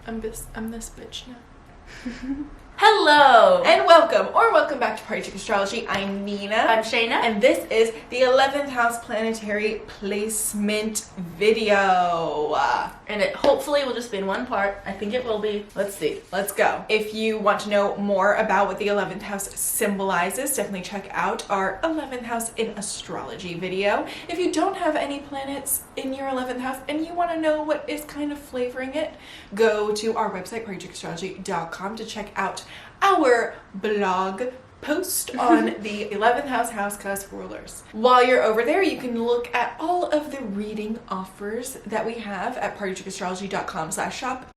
I'm this bitch now. Hello! And welcome back to Party Chick Astrology. I'm Nina. I'm Shaina. And this is the 11th house planetary placement video. And it hopefully will just be in one part. I think it will be. Let's see. Let's go. If you want to know more about what the 11th house symbolizes, definitely check out our 11th house in astrology video. If you don't have any planets in your 11th house and you want to know what is kind of flavoring it, go to our website, partychickastrology.com, to check out our blog post on the 11th house cusp rulers. While you're over there, you can look at all of the reading offers that we have at partychickastrology.com/shop.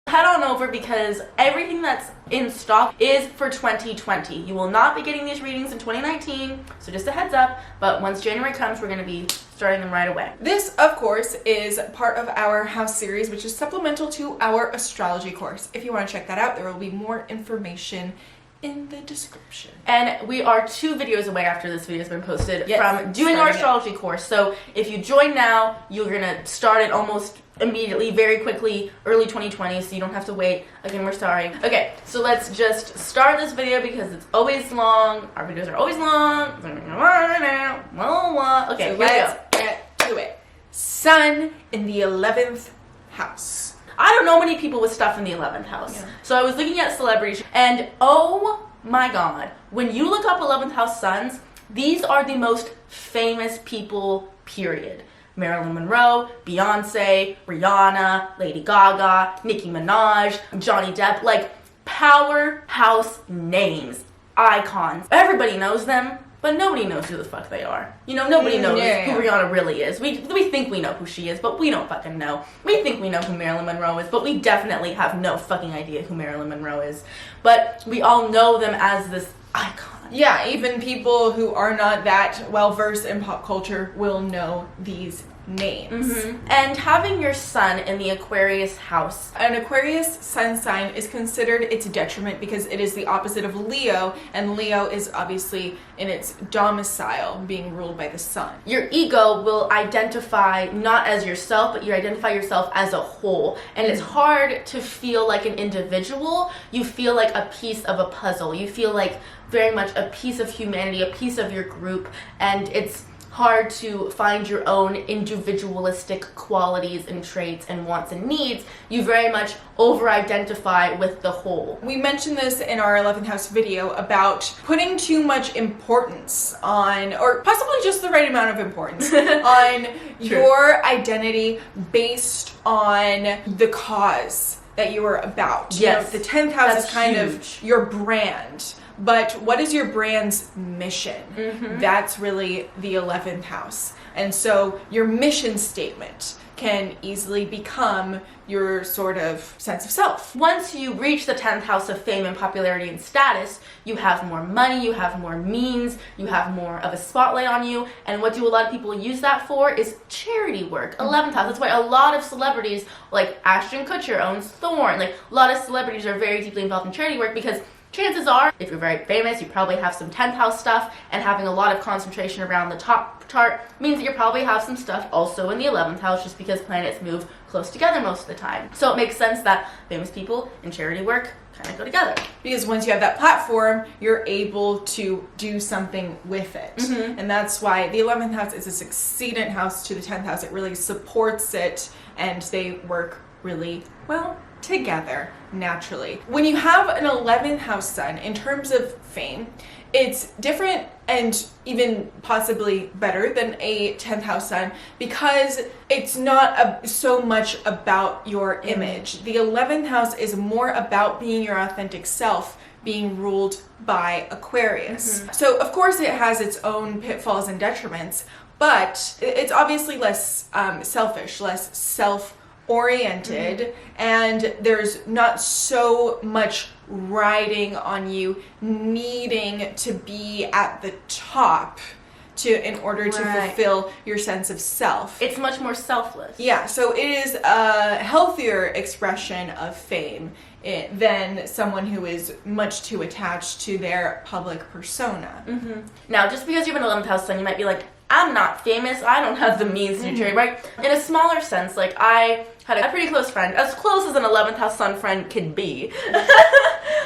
Head on over because everything that's in stock is for 2020. You will not be getting these readings in 2019, so just a heads up. But once January comes, we're going to be starting them right away. This, of course, is part of our house series, which is supplemental to our astrology course. If you want to check that out, there will be more information in the description. And we are 2 videos away after this video has been posted from doing our astrology course. So if you join now, you're going to start it almost immediately, very quickly, early 2020, so you don't have to wait. Again, we're sorry. Okay, so let's just start this video because it's always long. Our videos are always long. Okay, so let's get to it. Sun in the 11th house. I don't know many people with stuff in the 11th house. Yeah. So I was looking at celebrities, and oh my god, when you look up 11th house suns, these are the most famous people, period. Marilyn Monroe, Beyonce, Rihanna, Lady Gaga, Nicki Minaj, Johnny Depp, like powerhouse names, icons. Everybody knows them, but nobody knows who the fuck they are. You know, nobody knows who Rihanna really is. We think we know who she is, but we don't fucking know. We think we know who Marilyn Monroe is, but we definitely have no fucking idea who Marilyn Monroe is. But we all know them as this icon. Yeah, even people who are not that well versed in pop culture will know these names. And having your sun in the Aquarius house. An Aquarius sun sign is considered its detriment because it is the opposite of Leo, and Leo is obviously in its domicile, being ruled by the sun. Your ego will identify not as yourself, but you identify yourself as a whole. And it's hard to feel like an individual. You feel like a piece of a puzzle. You feel like very much a piece of humanity, a piece of your group, and it's hard to find your own individualistic qualities and traits and wants and needs. You very much over-identify with the whole. We mentioned this in our 11th house video about putting too much importance on, or possibly just the right amount of importance, on your identity based on the cause that you are about. Yes. You know, the 10th house That's is kind huge. of your brand. But what is your brand's mission? That's really the 11th house. And so your mission statement can easily become your sort of sense of self. Once you reach the 10th house of fame and popularity and status, you have more money, you have more means, you have more of a spotlight on you. And what do a lot of people use that for is charity work. 11th house. That's why a lot of celebrities, like Ashton Kutcher owns Thorn, like a lot of celebrities are very deeply involved in charity work because chances are, if you're very famous, you probably have some 10th house stuff, and having a lot of concentration around the top chart means that you probably have some stuff also in the 11th house just because planets move close together most of the time. So it makes sense that famous people and charity work kind of go together. Because once you have that platform, you're able to do something with it. And that's why the 11th house is a succeedant house to the 10th house. It really supports it, and they work really well together naturally. When you have an 11th house sun, in terms of fame, it's different and even possibly better than a 10th house sun because it's not so much about your image. The 11th house is more about being your authentic self, being ruled by Aquarius. So of course it has its own pitfalls and detriments, but it's obviously less selfish, less self-oriented, and there's not so much riding on you needing to be at the top in order to fulfill your sense of self. It's much more selfless. Yeah, so it is a healthier expression of fame than someone who is much too attached to their public persona. Now, just because you have an 11th house sun, you might be like, I'm not famous. I don't have the means to do charity, right? In a smaller sense, like I had a pretty close friend, as close as an 11th house sun friend can be,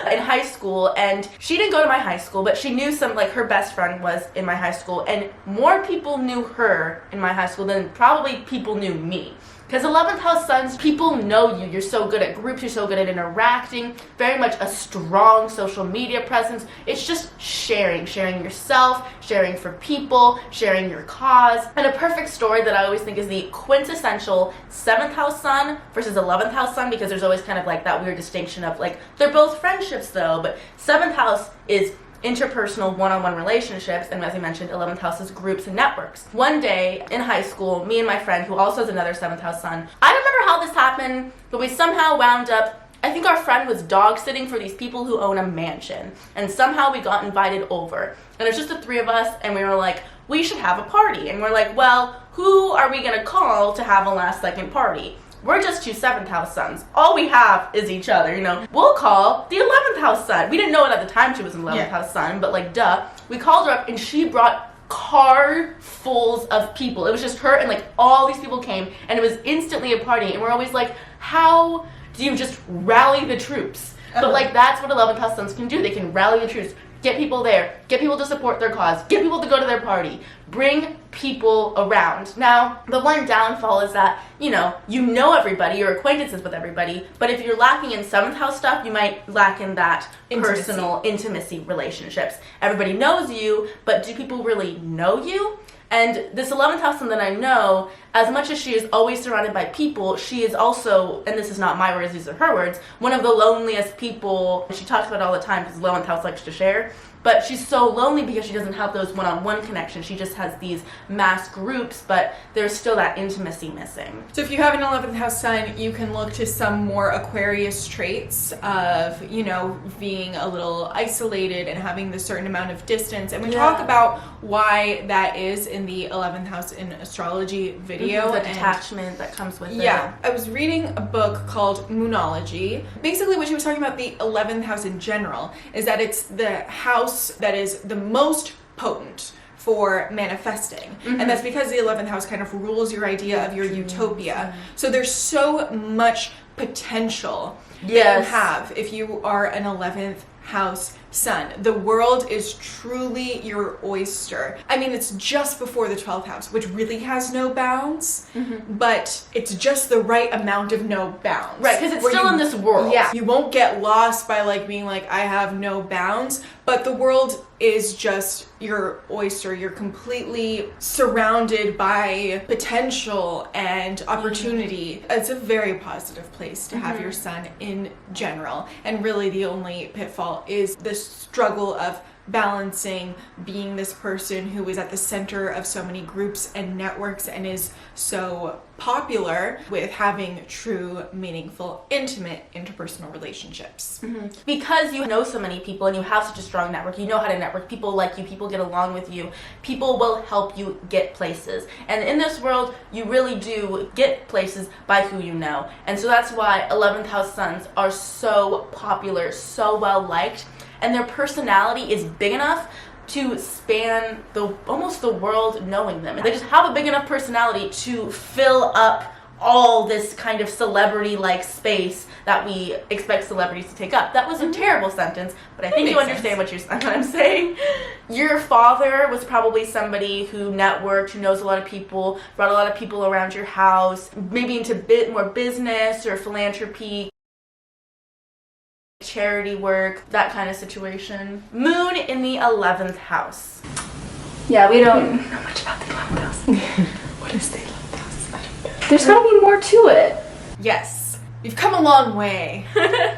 in high school, and she didn't go to my high school, but she knew some, like her best friend was in my high school, and more people knew her in my high school than probably people knew me. Because 11th house suns, people know you. You're so good at groups. You're so good at interacting. Very much a strong social media presence. It's just sharing yourself, sharing for people, sharing your cause. And a perfect story that I always think is the quintessential 7th house sun versus 11th house sun, because there's always kind of like that weird distinction of like, they're both friendships though, but 7th house is interpersonal one-on-one relationships, and as I mentioned, 11th house is groups and networks. One day in high school, me and my friend, who also is another 7th house sun, I don't remember how this happened, but we somehow wound up, I think our friend was dog sitting for these people who own a mansion, and somehow we got invited over, and it was just the three of us, and we were like, we should have a party, and we're like, well, who are we gonna call to have a last second party? We're just two 7th house suns. All we have is each other, you know. We'll call the 11th house sun. We didn't know it at the time she was an 11th house sun, but like, duh. We called her up and she brought car fulls of people. It was just her and like all these people came, and it was instantly a party. And we're always like, how do you just rally the troops? But like, that's what 11th house suns can do. They can rally the troops. Get people there, get people to support their cause, get people to go to their party, bring people around. Now, the one downfall is that, you know everybody, you're acquaintances with everybody, but if you're lacking in 7th house stuff, you might lack in that personal intimacy relationships. Everybody knows you, but do people really know you? And this 11th house that I know, as much as she is always surrounded by people, she is also, and this is not my words, these are her words, one of the loneliest people. She talks about it all the time because 11th house likes to share. But she's so lonely because she doesn't have those one-on-one connections. She just has these mass groups, but there's still that intimacy missing. So if you have an 11th house sun, you can look to some more Aquarius traits of, being a little isolated and having this certain amount of distance. And we talk about why that is in the 11th house in astrology video. The detachment that comes with it. Yeah. I was reading a book called Moonology. Basically what she was talking about the 11th house in general is that it's the house that is the most potent for manifesting. And that's because the 11th house kind of rules your idea of your utopia. So there's so much potential that you have if you are an 11th house sun. The world is truly your oyster. I mean, it's just before the 12th house, which really has no bounds, but it's just the right amount of no bounds. Right, because it's still in this world. Yeah. You won't get lost by like being like, I have no bounds, but the world is just your oyster. You're completely surrounded by potential and opportunity. It's a very positive place to have your sun in general. And really the only pitfall is the struggle of balancing being this person who is at the center of so many groups and networks and is so popular with having true, meaningful, intimate interpersonal relationships. Because you know so many people and you have such a strong network, you know how to network, people like you, people get along with you, people will help you get places. And in this world, you really do get places by who you know. And so that's why 11th house suns are so popular, so well liked, and their personality is big enough to span almost the world knowing them. And they just have a big enough personality to fill up all this kind of celebrity-like space that we expect celebrities to take up. That was a terrible sentence, but I think you understand what I'm saying. Your father was probably somebody who networked, who knows a lot of people, brought a lot of people around your house, maybe into a bit more business or philanthropy, charity work, that kind of situation. Moon in the 11th house. Yeah, we don't know much about the 11th house. What is the 11th house? I don't know. There's gotta be more to it. Yes. We've come a long way.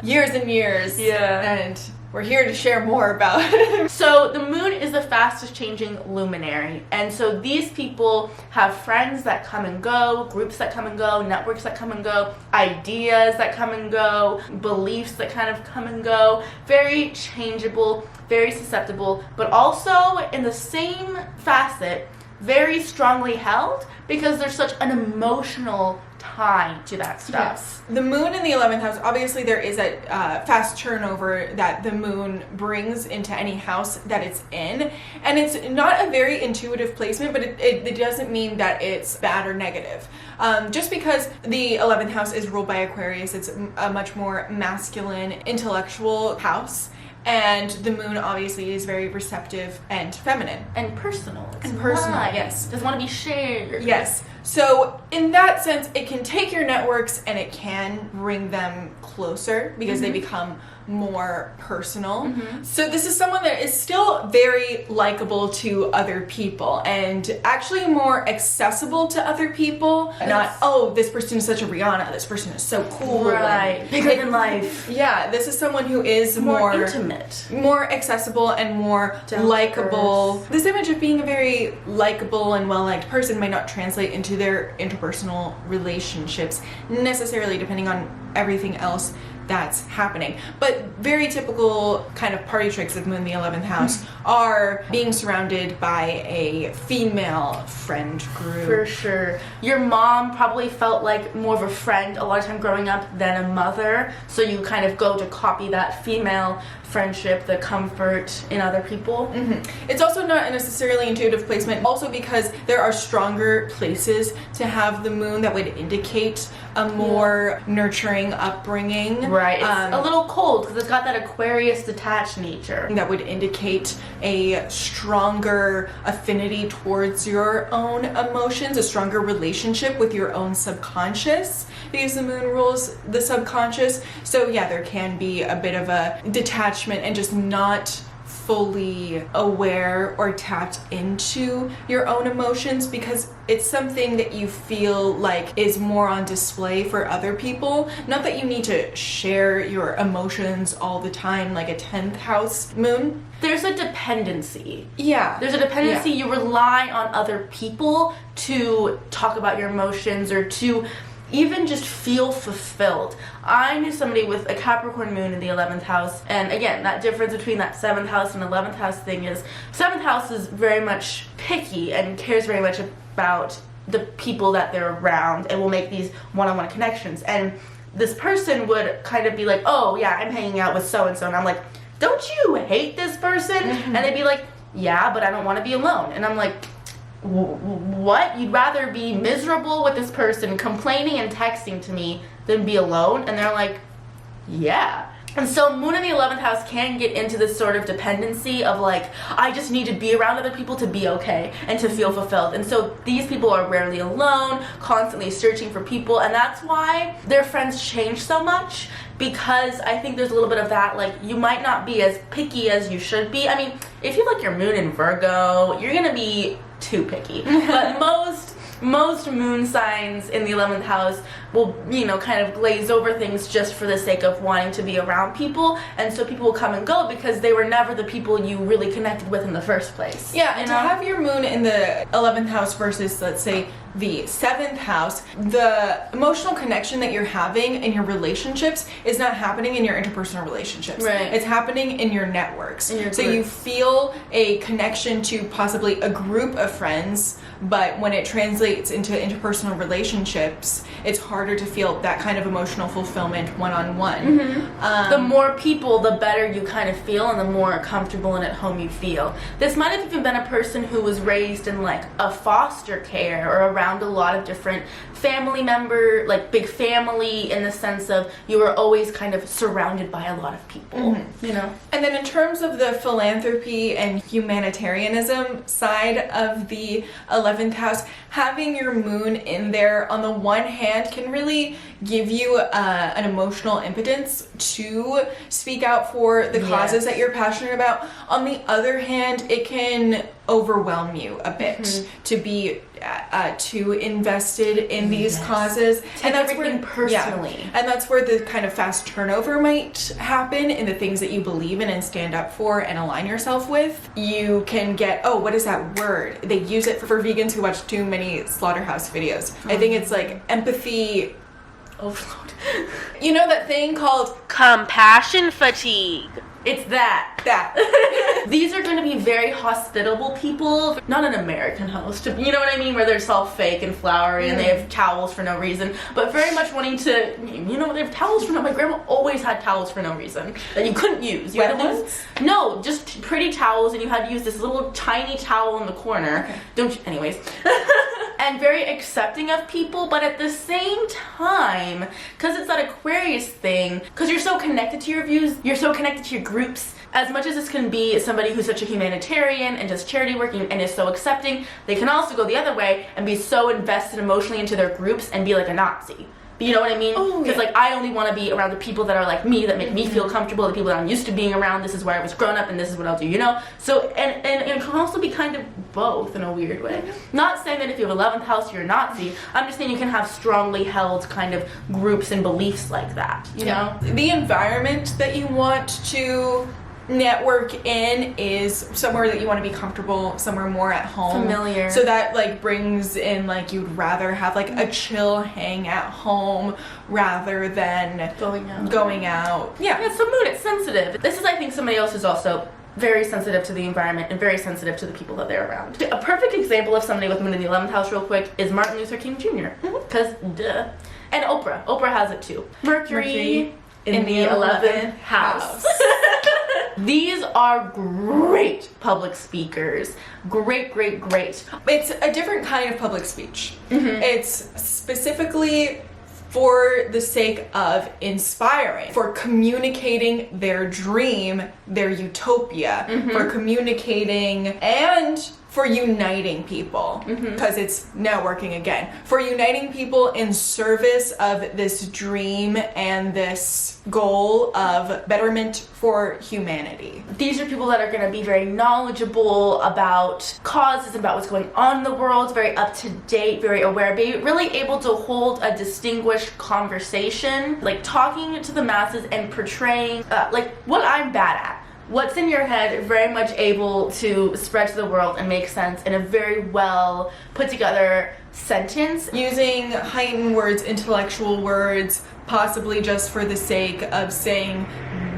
Years and years. Yeah. And we're here to share more about it. So the moon is the fastest changing luminary. And so these people have friends that come and go, groups that come and go, networks that come and go, ideas that come and go, beliefs that kind of come and go. Very changeable, very susceptible, but also in the same facet, very strongly held because there's such an emotional tie to that stuff. Yes. The moon in the 11th house, obviously there is a fast turnover that the moon brings into any house that it's in. And it's not a very intuitive placement, but it doesn't mean that it's bad or negative. Just because the 11th house is ruled by Aquarius, it's a much more masculine, intellectual house. And the moon obviously is very receptive and feminine. And personal. And personal, life. yes. Doesn't want to be shared. Yes. So in that sense, it can take your networks and it can bring them closer because they become more personal. So this is someone that is still very likable to other people and actually more accessible to other people. Not, oh, this person is such a Rihanna, this person is so cool. Right. Bigger than life. Yeah, this is someone who is more intimate, more accessible and more likable. This image of being a very likable and well-liked person might not translate into their interpersonal relationships necessarily, depending on everything else that's happening. But very typical kind of party tricks of Moon in the 11th house are being surrounded by a female friend group. For sure. Your mom probably felt like more of a friend a lot of time growing up than a mother, so you kind of go to copy that female friendship, the comfort in other people. It's also not necessarily intuitive placement, also because there are stronger places to have the moon that would indicate a more nurturing upbringing. Right. It's a little cold because it's got that Aquarius detached nature. That would indicate a stronger affinity towards your own emotions, a stronger relationship with your own subconscious, because the moon rules the subconscious. So yeah, there can be a bit of a detachment and just not fully aware or tapped into your own emotions because it's something that you feel like is more on display for other people. Not that you need to share your emotions all the time like a 10th house moon. There's a dependency. Yeah. There's a dependency. Yeah. You rely on other people to talk about your emotions or to even just feel fulfilled. I knew somebody with a Capricorn moon in the 11th house, and again, that difference between that 7th house and 11th house thing is 7th house is very much picky and cares very much about the people that they're around and will make these one-on-one connections. And this person would kind of be like, oh yeah, I'm hanging out with so-and-so, and I'm like, don't you hate this person? And they'd be like, yeah, but I don't want to be alone. And I'm like, what? You'd rather be miserable with this person complaining and texting to me than be alone? And they're like, yeah. And so Moon in the 11th house can get into this sort of dependency of like, I just need to be around other people to be okay and to feel fulfilled. And so these people are rarely alone, constantly searching for people, and that's why their friends change so much, because I think there's a little bit of that, like, you might not be as picky as you should be. I mean, if you like your moon in Virgo, you're gonna be too picky. But most moon signs in the 11th house will, you know, kind of glaze over things just for the sake of wanting to be around people, and so people will come and go because they were never the people you really connected with in the first place. Yeah, and to have your moon in the 11th house versus, let's say, the 7th house, the emotional connection that you're having in your relationships is not happening in your interpersonal relationships. Right. It's happening in your networks. In your so group. you feel a connection to possibly a group of friends, but when it translates into interpersonal relationships, it's harder to feel that kind of emotional fulfillment one-on-one. The more people, the better you kind of feel and the more comfortable and at home you feel. This might have even been a person who was raised in like a foster care or around a lot of different family member, like big family, in the sense of you were always kind of surrounded by a lot of people, you know? And then in terms of the philanthropy and humanitarianism side of the 11th house, having your moon in there on the one hand can really give you an emotional impotence to speak out for the causes that you're passionate about. On the other hand, it can overwhelm you a bit to be too invested in these causes. And that's everything personally. Yeah, and that's where the kind of fast turnover might happen in the things that you believe in and stand up for and align yourself with. You can get, oh, what is that word? They use it for vegans who watch too many slaughterhouse videos. I think it's like empathy overload. You know that thing called compassion fatigue. It's that. These are going to be very hospitable people, not an American host, you know what I mean, where they're all fake and flowery and they have towels for no reason, but very much wanting to, you know, they have towels for no, my grandma always had towels for no reason that you couldn't use. You had to use, no, just pretty towels, and you had to use this little tiny towel in the corner. Okay. Don't you, anyways. And very accepting of people, but at the same time, because it's that Aquarius thing, because you're so connected to your views, you're so connected to your groups, as much as this can be somebody who's such a humanitarian and does charity work and is so accepting, they can also go the other way and be so invested emotionally into their groups and be like a Nazi. You know what I mean? Because like I only want to be around the people that are like me, that make me feel comfortable, the people that I'm used to being around. This is where I was grown up, and this is what I'll do. You know? So and it can also be kind of both in a weird way. Not saying that if you have 11th house you're a Nazi. I'm just saying you can have strongly held kind of groups and beliefs like that. You know? The environment that you want to network in is somewhere that you want to be comfortable, somewhere more at home, familiar, so that like brings in like you'd rather have like a chill hang at home rather than going out. It's a mood, it's sensitive. This is, I think, somebody else who's also very sensitive to the environment and very sensitive to the people that they're around. A perfect example of somebody with moon in the 11th house real quick is Martin Luther King Jr. Because duh. And Oprah has it too. Mercury in the 11th house. These are great public speakers. Great. It's a different kind of public speech. It's specifically for the sake of inspiring, for communicating their dream, their utopia, for communicating and for uniting people, because it's networking again, for uniting people in service of this dream and this goal of betterment for humanity. These are people that are going to be very knowledgeable about causes, about what's going on in the world, very up to date, very aware, be really able to hold a distinguished conversation, like talking to the masses and portraying like what I'm bad at. What's in your head, very much able to spread to the world and make sense in a very well put together sentence. Using heightened words, intellectual words, possibly just for the sake of saying,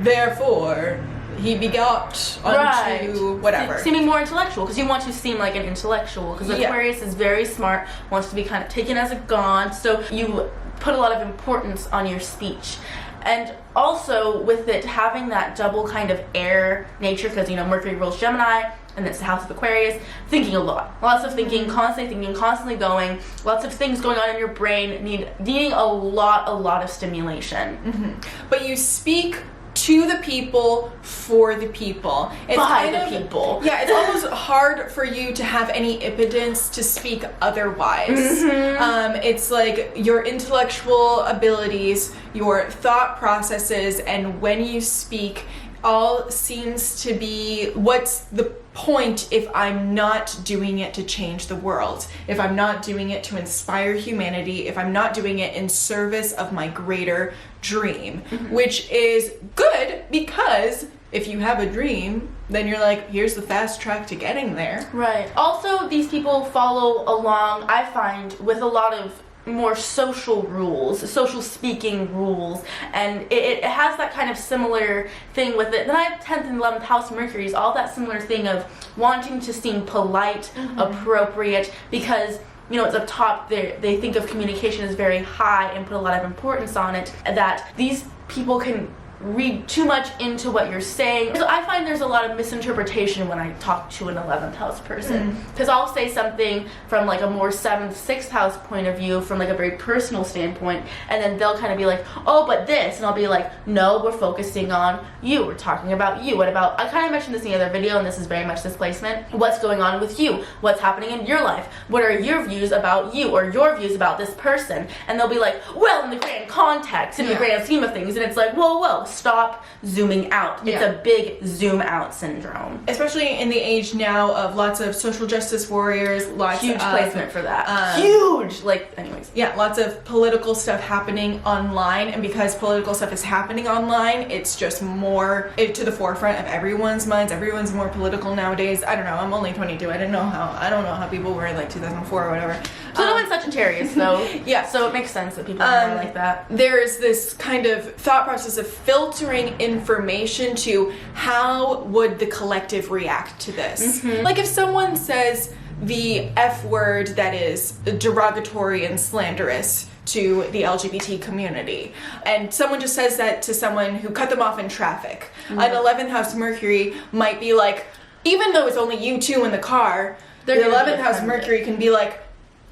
therefore, he begot unto whatever. Seeming more intellectual, because you want to seem like an intellectual, because Aquarius is very smart, wants to be kind of taken as a god, so you put a lot of importance on your speech. And also with it having that double kind of air nature, because you know Mercury rules Gemini and it's the house of Aquarius, thinking a lot, lots of thinking, constantly going, lots of things going on in your brain, needing a lot of stimulation. But you speak to the people, for the people. It's by the people. Yeah, it's almost hard for you to have any impotence to speak otherwise. It's like your intellectual abilities, your thought processes, and when you speak, all seems to be what's the point if I'm not doing it to change the world, if I'm not doing it to inspire humanity, if I'm not doing it in service of my greater dream, which is good, because if you have a dream, then you're like, here's the fast track to getting there. Right. Also, these people follow along, I find, with a lot of more social rules, social speaking rules, and it has that kind of similar thing with it. Then I have 10th and 11th house Mercury's, all that similar thing of wanting to seem polite, appropriate, because you know, it's up top, they think of communication as very high and put a lot of importance on it, that these people can read too much into what you're saying. So I find there's a lot of misinterpretation when I talk to an 11th house person, because I'll say something from like a more 7th, 6th house point of view, from like a very personal standpoint, and then they'll kind of be like, oh, but this, and I'll be like, no, we're focusing on you, we're talking about you. What about, I kind of mentioned this in the other video, and this is very much this placement, what's going on with you, what's happening in your life, what are your views about you, or your views about this person, and they'll be like, well, in the grand context, in the grand scheme of things, and it's like, whoa, stop zooming out. It's a big zoom out syndrome. Especially in the age now of lots of social justice warriors, lots huge of placement for that. Huge! Like, anyways. Yeah, lots of political stuff happening online, and because political stuff is happening online, it's just more to the forefront of everyone's minds. Everyone's more political nowadays. I don't know, I'm only 22. I don't know how people were in like 2004 or whatever. Pluto and Sagittarius, though. Yeah. So it makes sense that people are more like that. There's this kind of thought process of filtering information to how would the collective react to this. Like if someone says the F word that is derogatory and slanderous to the LGBT community, and someone just says that to someone who cut them off in traffic, an 11th house Mercury might be like, even though it's only you two in the car, the 11th house Mercury can be like,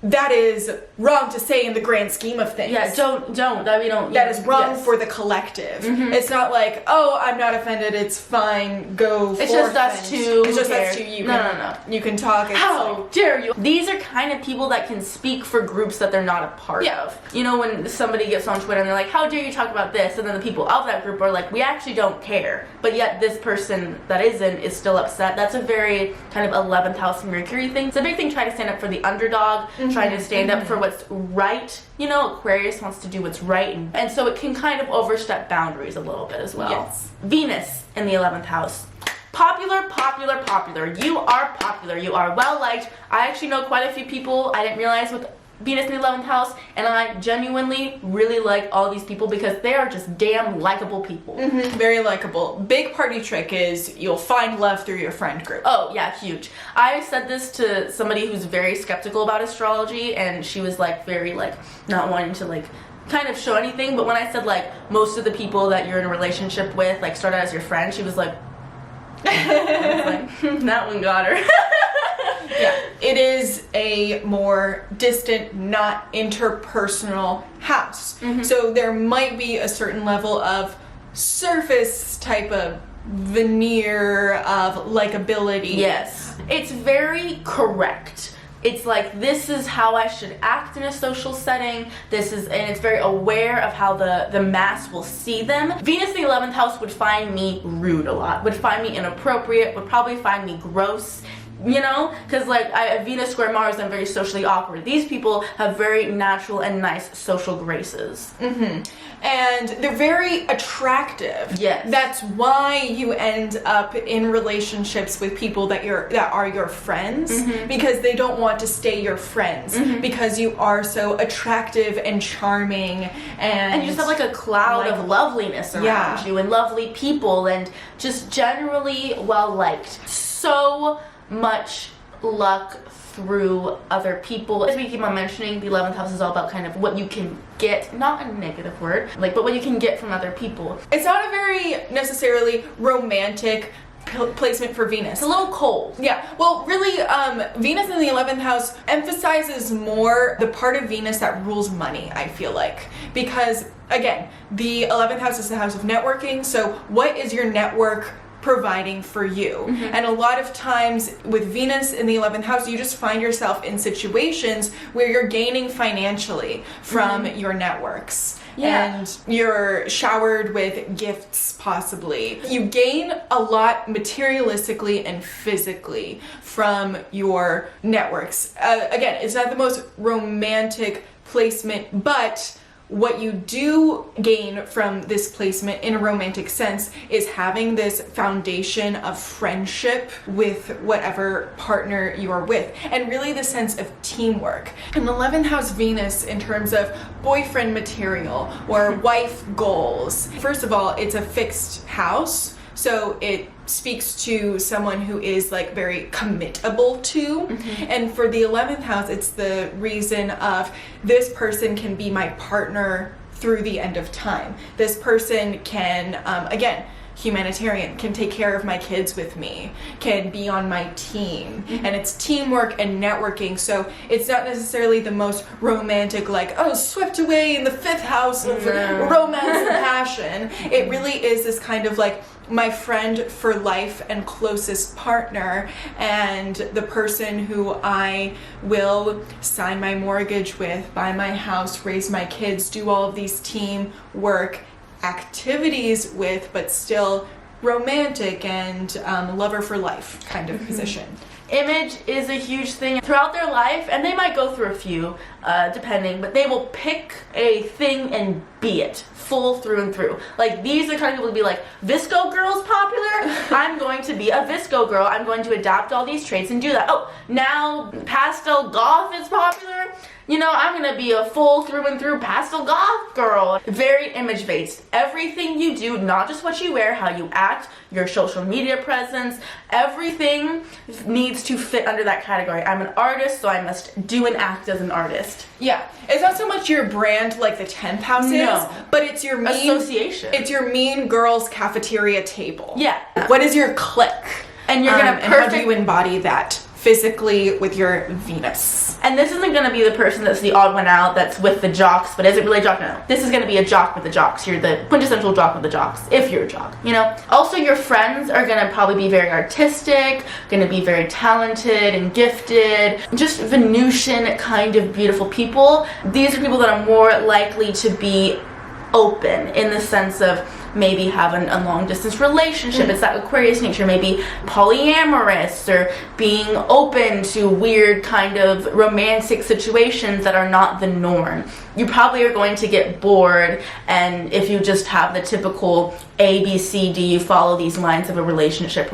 that is wrong to say in the grand scheme of things. Yeah, don't. That is wrong for the collective. It's not like, oh, I'm not offended, it's fine, go It's just us two. It's just us two. No. You can talk. It's How dare you? These are kind of people that can speak for groups that they're not a part of. You know, when somebody gets on Twitter and they're like, how dare you talk about this? And then the people of that group are like, we actually don't care. But yet this person that isn't is still upset. That's a very kind of 11th house Mercury thing. It's a big thing trying to stand up for the underdog, trying to stand up for what's right. You know, Aquarius wants to do what's right. And so it can kind of overstep boundaries a little bit as well. Yes. Venus in the 11th house. Popular. You are popular. You are well liked. I actually know quite a few people I didn't realize with Venus in the 11th house, and I genuinely really like all these people because they are just damn likable people. very likable. Big party trick is you'll find love through your friend group. Oh yeah, huge. I said this to somebody who's very skeptical about astrology, and she was like very like not wanting to like kind of show anything, but when I said like most of the people that you're in a relationship with like start out as your friend, she was like I was like, that one got her. Yeah, it is a more distant, not interpersonal house. So there might be a certain level of surface type of veneer of likability. Yes. It's very correct. It's like, this is how I should act in a social setting. And it's very aware of how the mass will see them. Venus in the 11th house would find me rude a lot, would find me inappropriate, would probably find me gross. You know, because like Venus square Mars, I'm very socially awkward. These people have very natural and nice social graces. And they're very attractive. Yes. That's why you end up in relationships with people that are your friends, because they don't want to stay your friends because you are so attractive and charming and you just have like a cloud of loveliness around you and lovely people and just generally well liked. So much luck through other people. As we keep on mentioning, the 11th house is all about kind of what you can get, not a negative word, like, but what you can get from other people. It's not a very necessarily romantic placement for Venus. It's a little cold. Yeah, well, really, Venus in the 11th house emphasizes more the part of Venus that rules money, I feel like. Because, again, the 11th house is the house of networking, so what is your network providing for you? And a lot of times with Venus in the 11th house, you just find yourself in situations where you're gaining financially from your networks. And you're showered with gifts, possibly. You gain a lot materialistically and physically from your networks. Again, it's not the most romantic placement, but what you do gain from this placement in a romantic sense is having this foundation of friendship with whatever partner you are with, and really the sense of teamwork. An 11th house Venus in terms of boyfriend material or wife goals. First of all, it's a fixed house, so it speaks to someone who is like very committable to. And for the 11th house, it's the reason of this person can be my partner through the end of time. This person can, again, humanitarian, can take care of my kids with me, can be on my team. And it's teamwork and networking, so it's not necessarily the most romantic, like, oh, swept away in the 5th house of romance and passion. It really is this kind of like my friend for life and closest partner, and the person who I will sign my mortgage with, buy my house, raise my kids, do all of these team work activities with, but still romantic and lover for life kind of position. Image is a huge thing throughout their life, and they might go through a few, depending, but they will pick a thing and be it full through and through. Like, these are the kind of people to be like, Visco girl's popular, I'm going to be a Visco girl, I'm going to adapt all these traits and do that. Oh, now pastel goth is popular, you know, I'm gonna be a full through and through pastel goth girl. Very image based. Everything you do, not just what you wear, how you act, your social media presence, everything needs to fit under that category. I'm an artist, so I must do and act as an artist. Yeah, it's not so much your brand like the 10th house is, but it's your mean association. It's your mean girls cafeteria table. Yeah. What is your clique? And you're gonna and how do you embody that physically with your Venus? And this isn't gonna be the person that's the odd one out that's with the jocks, but is it really a jock? No. This is gonna be a jock with the jocks. You're the quintessential jock with the jocks, if you're a jock, you know? Also, your friends are gonna probably be very artistic, gonna be very talented and gifted, just Venusian kind of beautiful people. These are people that are more likely to be open in the sense of maybe having a long distance relationship. It's that Aquarius nature, maybe polyamorous or being open to weird kind of romantic situations that are not the norm. You probably are going to get bored, and if you just have the typical A, B, C, D, you follow these lines of a relationship.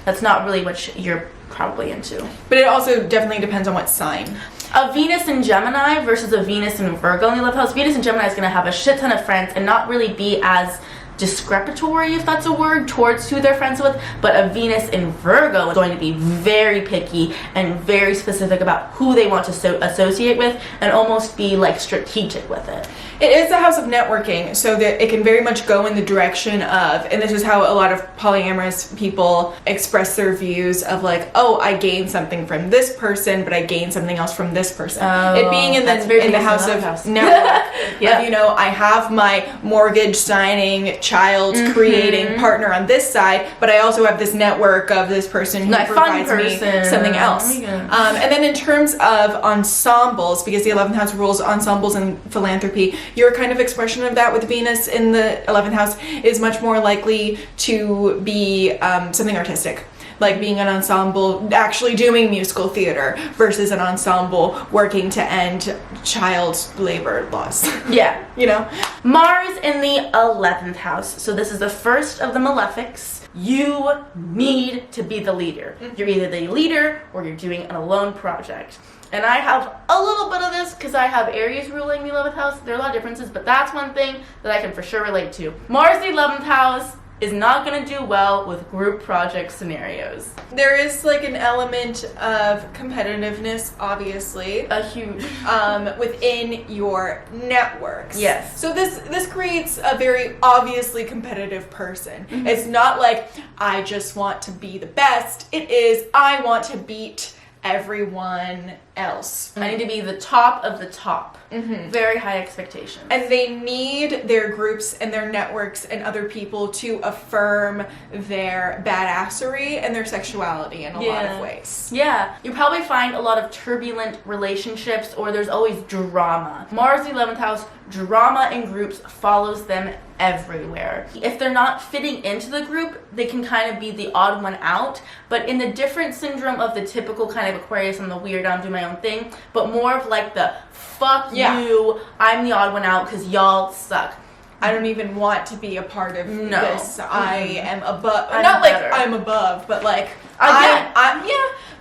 That's not really what you're probably into. But it also definitely depends on what sign. A Venus in Gemini versus a Venus in Virgo in the 11th house. Venus in Gemini is going to have a shit ton of friends and not really be as discrepatory, if that's a word, towards who they're friends with. But a Venus in Virgo is going to be very picky and very specific about who they want to associate with and almost be like strategic with it. It is the house of networking, so that it can very much go in the direction of, and this is how a lot of polyamorous people express their views of like, oh, I gained something from this person, but I gained something else from this person. It being in the house of network. Yeah. Of, you know, I have my mortgage signing, child creating partner on this side, but I also have this network of this person who provides me something else. And then in terms of ensembles, because the 11th house rules ensembles and philanthropy, your kind of expression of that with Venus in the 11th house is much more likely to be something artistic. Like being an ensemble actually doing musical theater versus an ensemble working to end child labor laws. Yeah. You know? Mars in the 11th house. So this is the first of the malefics. You need to be the leader. You're either the leader or you're doing an alone project. And I have a little bit of this because I have Aries ruling the 11th house. There are a lot of differences, but that's one thing that I can for sure relate to. Mars in the 11th house is not going to do well with group project scenarios. There is like an element of competitiveness, obviously. A huge. Within your networks. Yes. So this creates a very obviously competitive person. It's not like, I just want to be the best. It is, I want to beat everyone else. I need to be the top of the top. Very high expectations. And they need their groups and their networks and other people to affirm their badassery and their sexuality in a lot of ways. Yeah. You probably find a lot of turbulent relationships, or there's always drama. Mars, the 11th house, drama in groups follows them everywhere. If they're not fitting into the group, they can kind of be the odd one out, but in the different syndrome of the typical kind of Aquarius, I'm the weird, I'm doing my own thing, but more of like the fuck you, I'm the odd one out because y'all suck. I don't even want to be a part of this. I am above. I'm not better. like I'm above, but like I'm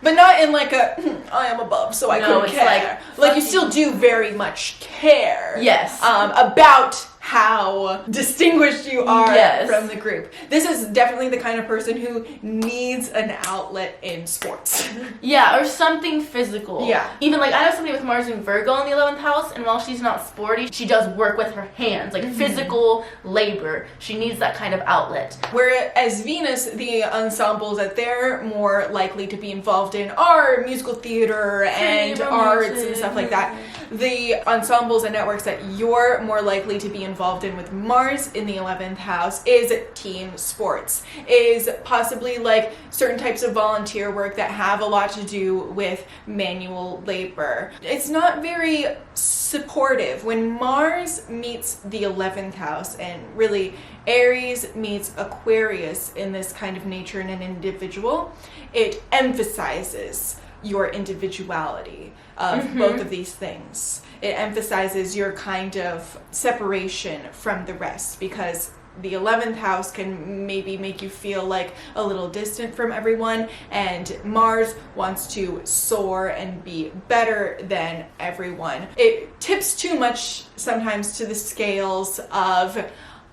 but not in like a I am above, so I couldn't care. Like you still do very much care. Yes. About how distinguished you are Yes. from the group. This is definitely the kind of person who needs an outlet in sports. Yeah, or something physical. Yeah. Even like I know somebody with Mars and Virgo in the 11th house, and while she's not sporty, she does work with her hands, like physical labor. She needs that kind of outlet. Whereas Venus, the ensembles that they're more likely to be involved in are musical theater and arts and stuff like that. the ensembles and networks that you're more likely to be involved in with Mars in the 11th house is team sports, is possibly like certain types of volunteer work that have a lot to do with manual labor. It's not very supportive. When Mars meets the 11th house, and really Aries meets Aquarius in this kind of nature in an individual, it emphasizes your individuality of both of these things. It emphasizes your kind of separation from the rest, because the 11th house can maybe make you feel like a little distant from everyone, and Mars wants to soar and be better than everyone. It tips too much sometimes to the scales of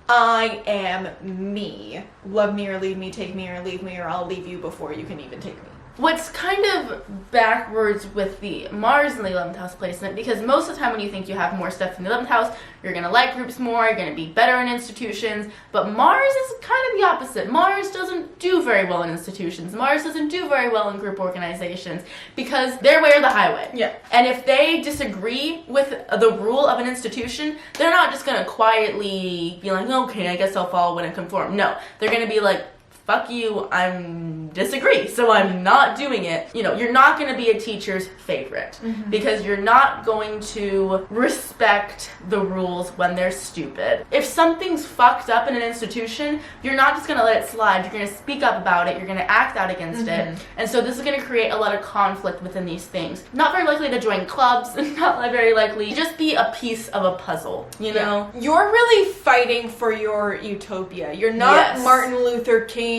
I am me. Love me or leave me, take me or leave me, or I'll leave you before you can even take me. What's kind of backwards with the Mars in the 11th house placement, because most of the time when you think you have more stuff in the 11th house, you're going to like groups more, you're going to be better in institutions, but Mars is kind of the opposite. Mars doesn't do very well in institutions. Mars doesn't do very well in group organizations, because their way or the highway. Yeah. And if they disagree with the rule of an institution, they're not just going to quietly be like, okay, I guess I'll follow and conform. No, they're going to be like, fuck you, I'm disagree, so I'm not doing it. You know, you're not going to be a teacher's favorite because you're not going to respect the rules when they're stupid. If something's fucked up in an institution, you're not just going to let it slide. You're going to speak up about it. You're going to act out against it. And so this is going to create a lot of conflict within these things. Not very likely to join clubs, not very likely to just be a piece of a puzzle, you know? You're really fighting for your utopia. You're not Martin Luther King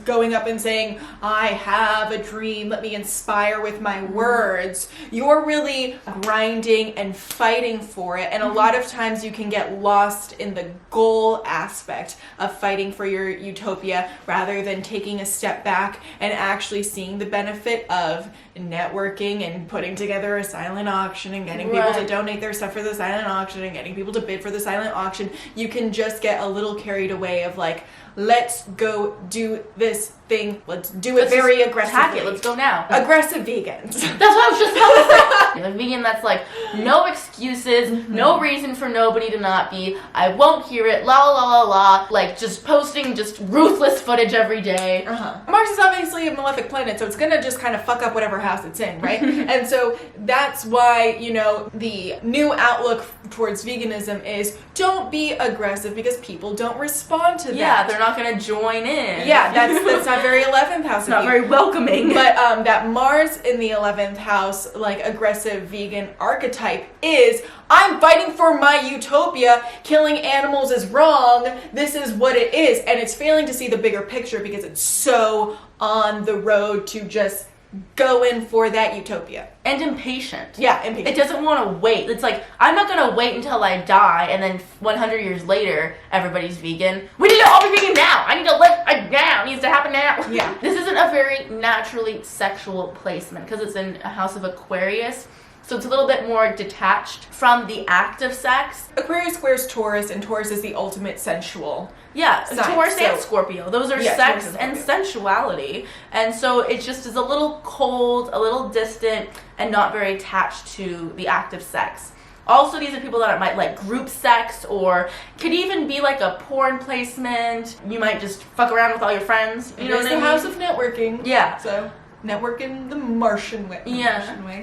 going up and saying, I have a dream, let me inspire with my words. You're really grinding and fighting for it, and a lot of times you can get lost in the goal aspect of fighting for your utopia rather than taking a step back and actually seeing the benefit of networking and putting together a silent auction and getting people to donate their stuff for the silent auction and getting people to bid for the silent auction. You can just get a little carried away of like, let's go do this thing. Let's do it very aggressively. Attack it. Let's go now. Aggressive vegans. That's what I was just about to say. A vegan that's like, no excuses, no reason for nobody to not be. I won't hear it. La la la la. Like just posting just ruthless footage every day. Mars is obviously a malefic planet, so it's gonna just kind of fuck up whatever house it's in, right? And so that's why, you know, the new outlook towards veganism is don't be aggressive because people don't respond to that. Yeah, they're not gonna join in. Yeah, that's not very 11th house. It's not very welcoming. But that Mars in the 11th house, like aggressive vegan archetype is, I'm fighting for my utopia. Killing animals is wrong. This is what it is. And it's failing to see the bigger picture because it's so on the road to just go in for that utopia. And impatient. Yeah, impatient. It doesn't want to wait. It's like, I'm not going to wait until I die and then 100 years later, everybody's vegan. We need to all be vegan now. I need to live now. It needs to happen now. Yeah. This isn't a very naturally sexual placement because it's in a house of Aquarius. So it's a little bit more detached from the act of sex. Aquarius squares Taurus, and Taurus is the ultimate sensual. Yeah, sign. Taurus and So- Scorpio. Those are Yeah, sex Taurus and Scorpio. sensuality. And so it just is a little cold, a little distant, and not very attached to the act of sex. Also, these are people that might like group sex, or could even be like a porn placement. You might just fuck around with all your friends. You know what I the mean? house of networking. Yeah. So network in the Martian way. Martian way.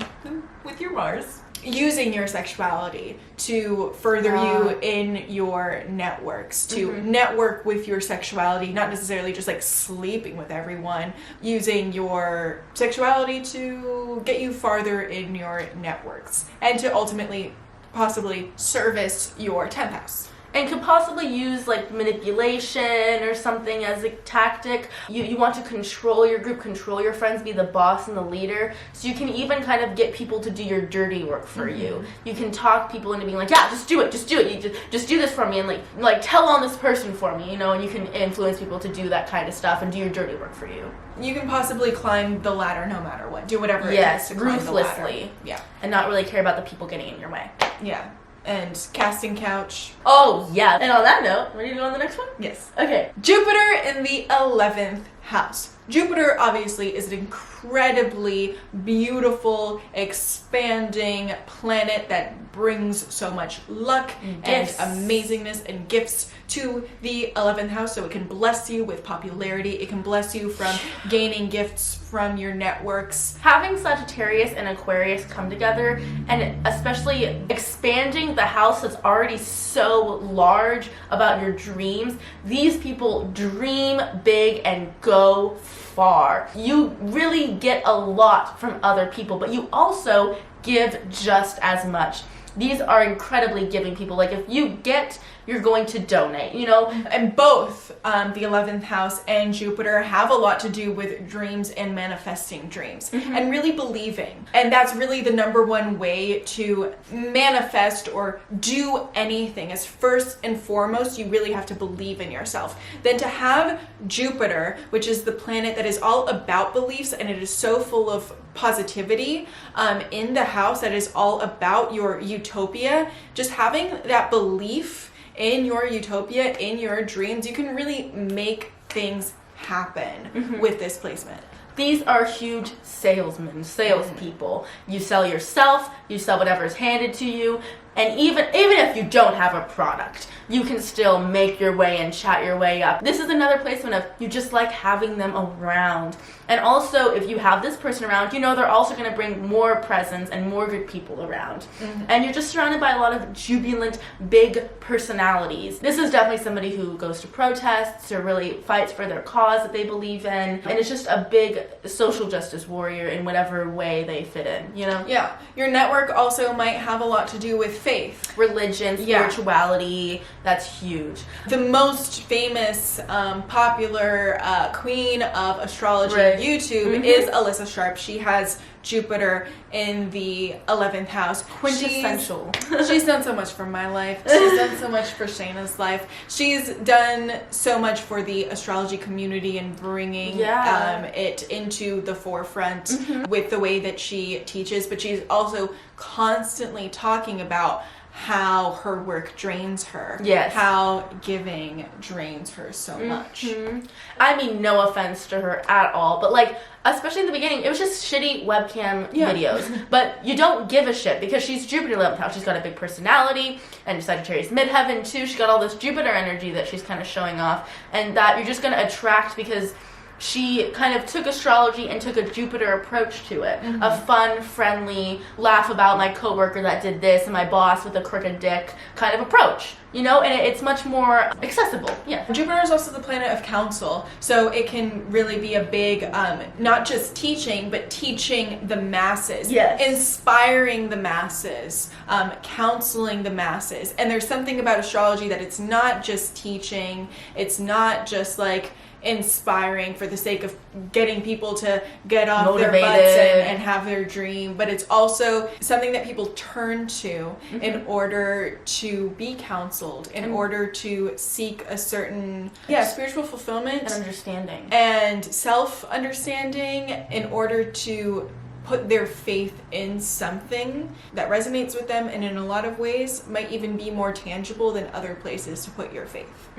With your Mars. Using your sexuality to further you in your networks, to network with your sexuality, not necessarily just like sleeping with everyone, using your sexuality to get you farther in your networks and to ultimately possibly service your 10th house. And could possibly use like manipulation or something as a tactic. You want to control your group, control your friends, be the boss and the leader. So you can even kind of get people to do your dirty work for you. You can talk people into being like, yeah, just do it. You just do this for me, and like tell on this person for me, you know, and you can influence people to do that kind of stuff and do your dirty work for you. You can possibly climb the ladder no matter what. Do whatever it is to climb the ladder. Ruthlessly. Yeah. And not really care about the people getting in your way. Yeah. And casting couch. Oh, yeah. And on that note, ready to go on the next one? Yes. Okay. Jupiter in the 11th house. Jupiter obviously is an incredibly beautiful, expanding planet that brings so much luck and amazingness and gifts to the 11th house. So it can bless you with popularity. It can bless you from gaining gifts from your networks. Having Sagittarius and Aquarius come together, and especially expanding the house that's already so large about your dreams. These people dream big and go far. You really get a lot from other people, but you also give just as much. These are incredibly giving people. Like, if you get, you're going to donate, you know? And both the 11th house and Jupiter have a lot to do with dreams and manifesting dreams and really believing. And that's really the number one way to manifest or do anything, is first and foremost, you really have to believe in yourself. Then to have Jupiter, which is the planet that is all about beliefs, and it is so full of positivity in the house that is all about your utopia, just having that belief in your utopia, in your dreams, you can really make things happen with this placement. These are huge salespeople. You sell yourself, you sell whatever is handed to you, and even if you don't have a product, you can still make your way and chat your way up. This is another placement of you just like having them around. And also, if you have this person around, you know they're also going to bring more presents and more good people around. And you're just surrounded by a lot of jubilant, big personalities. This is definitely somebody who goes to protests or really fights for their cause that they believe in. And it's just a big social justice warrior in whatever way they fit in, you know? Yeah. Your network also might have a lot to do with faith. Religion, spirituality, that's huge. The most famous, popular queen of astrology YouTube is Alyssa Sharp. She has Jupiter in the 11th house. Quintessential. She's done so much for my life. She's done so much for Shaina's life. She's done so much for the astrology community and bringing it into the forefront with the way that she teaches. But she's also constantly talking about how her work drains her. Yes. How giving drains her so much. I mean, no offense to her at all, but like, especially in the beginning, it was just shitty webcam videos. But you don't give a shit because she's Jupiter 11th house. She's got a big personality, and Sagittarius midheaven too. She's got all this Jupiter energy that she's kind of showing off, and that you're just going to attract because she kind of took astrology and took a Jupiter approach to it. A fun, friendly, laugh about my coworker that did this and my boss with a crooked dick kind of approach, you know? And it's much more accessible. Yeah. Jupiter is also the planet of counsel, so it can really be a big, not just teaching, but teaching the masses. Yes. Inspiring the masses, counseling the masses. And there's something about astrology that it's not just teaching, it's not just like inspiring for the sake of getting people to get off motivated, their butts and have their dream, but it's also something that people turn to in order to be counseled, in order to seek a certain spiritual fulfillment and understanding and self-understanding, in order to put their faith in something that resonates with them, and in a lot of ways might even be more tangible than other places to put your faith.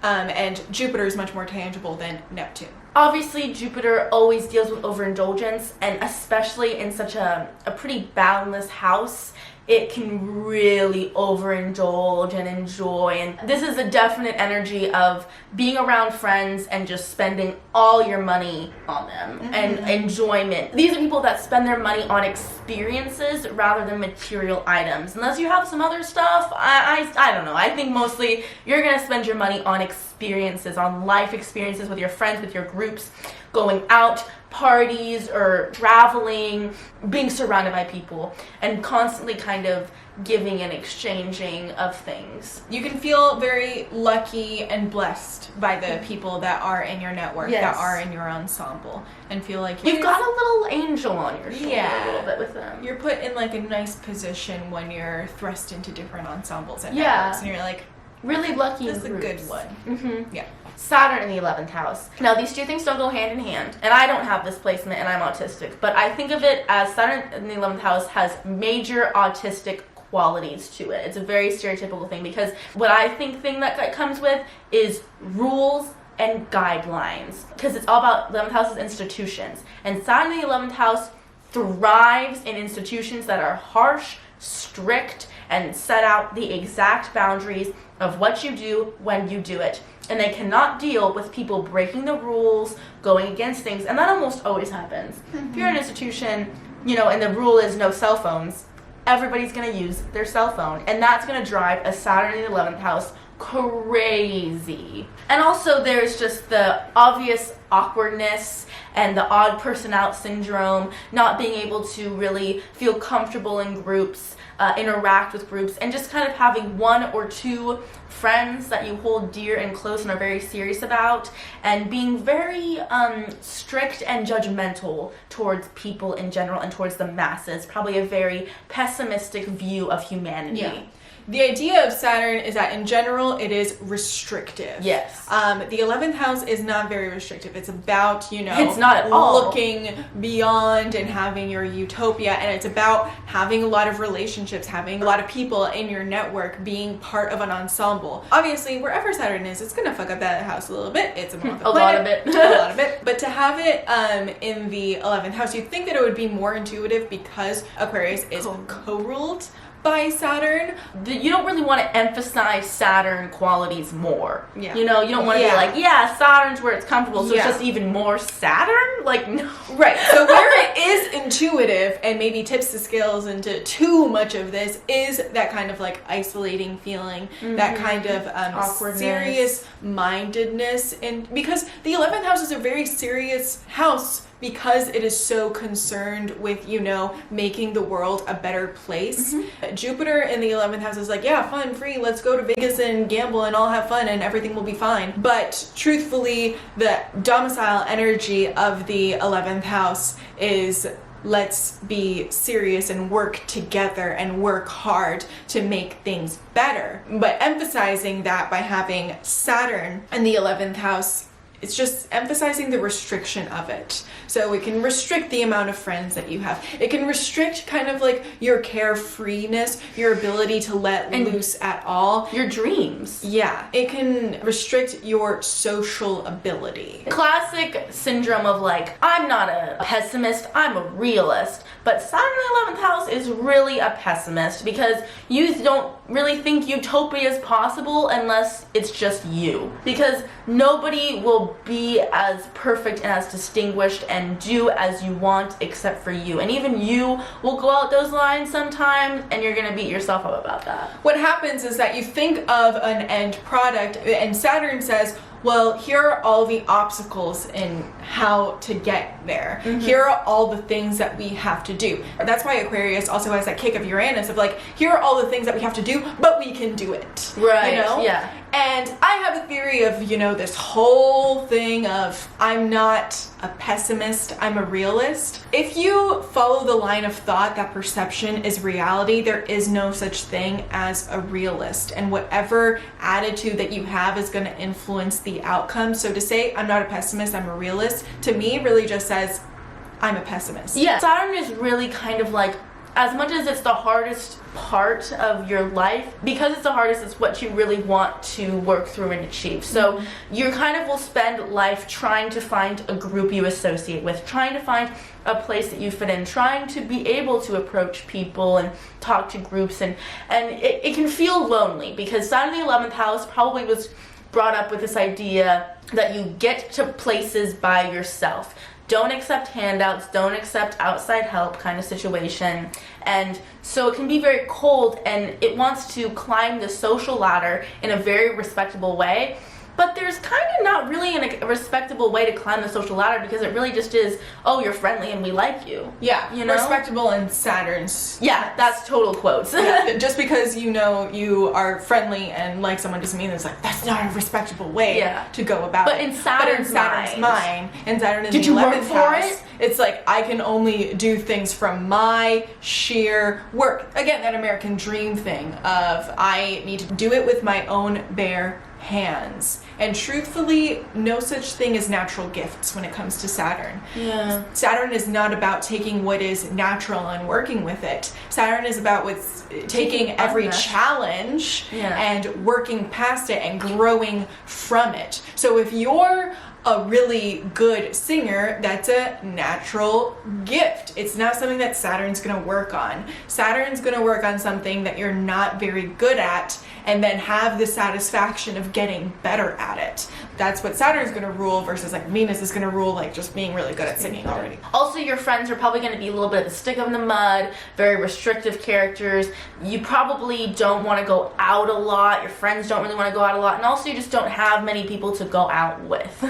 And Jupiter is much more tangible than Neptune. Obviously, Jupiter always deals with overindulgence, and especially in such a pretty boundless house, it can really overindulge and enjoy. And this is a definite energy of being around friends and just spending all your money on them and enjoyment. These are people that spend their money on experiences rather than material items. Unless you have some other stuff, I don't know. I think mostly you're going to spend your money on experiences, on life experiences with your friends, with your groups, going out, parties, or traveling, being surrounded by people, and constantly kind of giving and exchanging of things. You can feel very lucky and blessed by the people that are in your network, that are in your ensemble, and feel like you've got a little angel on your shoulder a little bit with them. You're put in like a nice position when you're thrust into different ensembles and networks, and you're like, really lucky. This is a good one. Yeah. Saturn in the 11th house. Now, these two things don't go hand in hand, and I don't have this placement, and I'm autistic, but I think of it as Saturn in the 11th house has major autistic qualities to it. It's a very stereotypical thing, because what I think that comes with is rules and guidelines, because it's all about 11th house is institutions. And Saturn in the 11th house thrives in institutions that are harsh, strict, and set out the exact boundaries of what you do when you do it. And they cannot deal with people breaking the rules, going against things, and that almost always happens. If you're in an institution, you know, and the rule is no cell phones, everybody's going to use their cell phone, and that's going to drive a Saturn in the 11th house crazy. And also there's just the obvious awkwardness and the odd person out syndrome, not being able to really feel comfortable in groups, interact with groups, and just kind of having one or two friends that you hold dear and close and are very serious about, and being very strict and judgmental towards people in general and towards the masses. Probably a very pessimistic view of humanity. Yeah. The idea of Saturn is that in general it is restrictive. Yes. The 11th house is not very restrictive. It's about, you know, it's not at all looking beyond and having your utopia, and it's about having a lot of relationships, having a lot of people in your network, being part of an ensemble. Obviously, wherever Saturn is, it's gonna fuck up that house a little bit. It's a month a lot of it. A lot of it. But to have it in the 11th house, you'd think that it would be more intuitive because Aquarius is co-ruled by Saturn. You don't really want to emphasize Saturn qualities more. Yeah. You know, you don't want to be like, yeah, Saturn's where it's comfortable, so it's just even more Saturn? Like, no. Right. So where it is intuitive and maybe tips the scales into too much of this is that kind of like isolating feeling, that kind of serious mindedness. And because the 11th house is a very serious house, because it is so concerned with, you know, making the world a better place. Jupiter in the 11th house is like, yeah, fun, free, let's go to Vegas and gamble and all have fun and everything will be fine. But truthfully, the domicile energy of the 11th house is let's be serious and work together and work hard to make things better. But emphasizing that by having Saturn in the 11th house, it's just emphasizing the restriction of it. So it can restrict the amount of friends that you have. It can restrict kind of like your carefreeness, your ability to let loose at all. Your dreams. Yeah. It can restrict your social ability. Classic syndrome of like, I'm not a pessimist, I'm a realist. But Saturn in the 11th house is really a pessimist because you don't really think utopia is possible unless it's just you. Because nobody will be as perfect and as distinguished and do as you want except for you. And even you will go out those lines sometimes and you're gonna beat yourself up about that. What happens is that you think of an end product and Saturn says, well, here are all the obstacles in how to get there. Here are all the things that we have to do. That's why Aquarius also has that kick of Uranus of like, here are all the things that we have to do, but we can do it. Right, you know? yeah. And I have a theory of, you know, this whole thing of I'm not a pessimist, I'm a realist. If you follow the line of thought that perception is reality, there is no such thing as a realist. And whatever attitude that you have is going to influence the outcome. So to say I'm not a pessimist, I'm a realist, to me really just says I'm a pessimist. Yeah. Saturn is really kind of like, as much as it's the hardest part of your life, because it's the hardest, it's what you really want to work through and achieve. So you kind of will spend life trying to find a group you associate with, trying to find a place that you fit in, trying to be able to approach people and talk to groups, and it can feel lonely because Saturn in the 11th house probably was brought up with this idea that you get to places by yourself. Don't accept handouts, don't accept outside help kind of situation. And so it can be very cold and it wants to climb the social ladder in a very respectable way. But there's kind of not really a respectable way to climb the social ladder because it really just is, oh, you're friendly and we like you. Yeah, you know? Respectable in Saturn's. Yeah, that's total quotes. Yeah, just because you know you are friendly and like someone doesn't mean it's like, that's not a respectable way to go about but it. In Saturn's mind, and Saturn in Did the you work 11th for house. it? It's like I can only do things from my sheer work. Again, that American dream thing of I need to do it with my own bare hands. And truthfully, no such thing as natural gifts when it comes to Saturn. Yeah. Saturn is not about taking what is natural and working with it. Saturn is about taking every challenge and working past it and growing from it. So if you're a really good singer, that's a natural gift. It's not something that Saturn's going to work on. Saturn's going to work on something that you're not very good at and then have the satisfaction of getting better at it. That's what Saturn's going to rule versus like Venus is going to rule like just being really good at singing already. Also, your friends are probably going to be a little bit of the stick in the mud, very restrictive characters. You probably don't want to go out a lot. Your friends don't really want to go out a lot. And also you just don't have many people to go out with.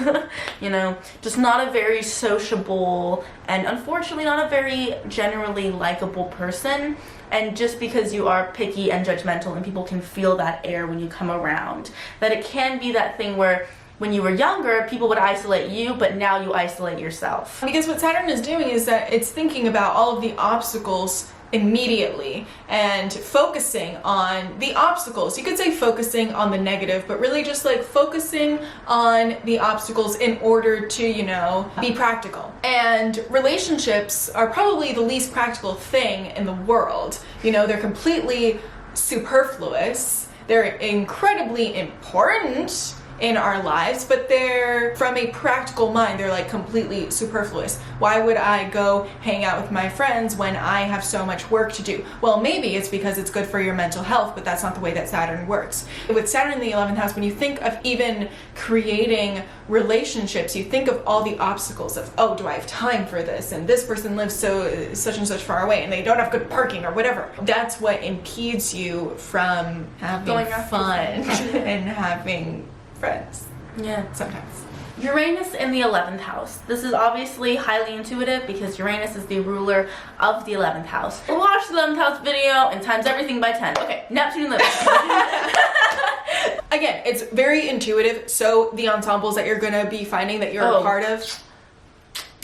You know, just not a very sociable and unfortunately not a very generally likable person. And just because you are picky and judgmental and people can feel that air when you come around, that it can be that thing where when you were younger, people would isolate you, but now you isolate yourself. Because what Saturn is doing is that it's thinking about all of the obstacles immediately and focusing on the obstacles. You could say focusing on the negative, but really just like focusing on the obstacles in order to, you know, be practical. And relationships are probably the least practical thing in the world. You know, they're completely superfluous. They're incredibly important in our lives, but they're from a practical mind, they're like completely superfluous. Why would I go hang out with my friends when I have so much work to do? Well, maybe it's because it's good for your mental health, but that's not the way that Saturn works. With Saturn in the 11th house, when you think of even creating relationships, you think of all the obstacles of, oh, do I have time for this? And this person lives such and such far away and they don't have good parking or whatever. That's what impedes you from having fun and having friends. Yeah. Sometimes. Uranus in the 11th house. This is obviously highly intuitive because Uranus is the ruler of the 11th house. Watch the 11th house video and times everything by 10. Okay, Neptune in the 11th. Again, it's very intuitive, so the ensembles that you're going to be finding that you're a part of,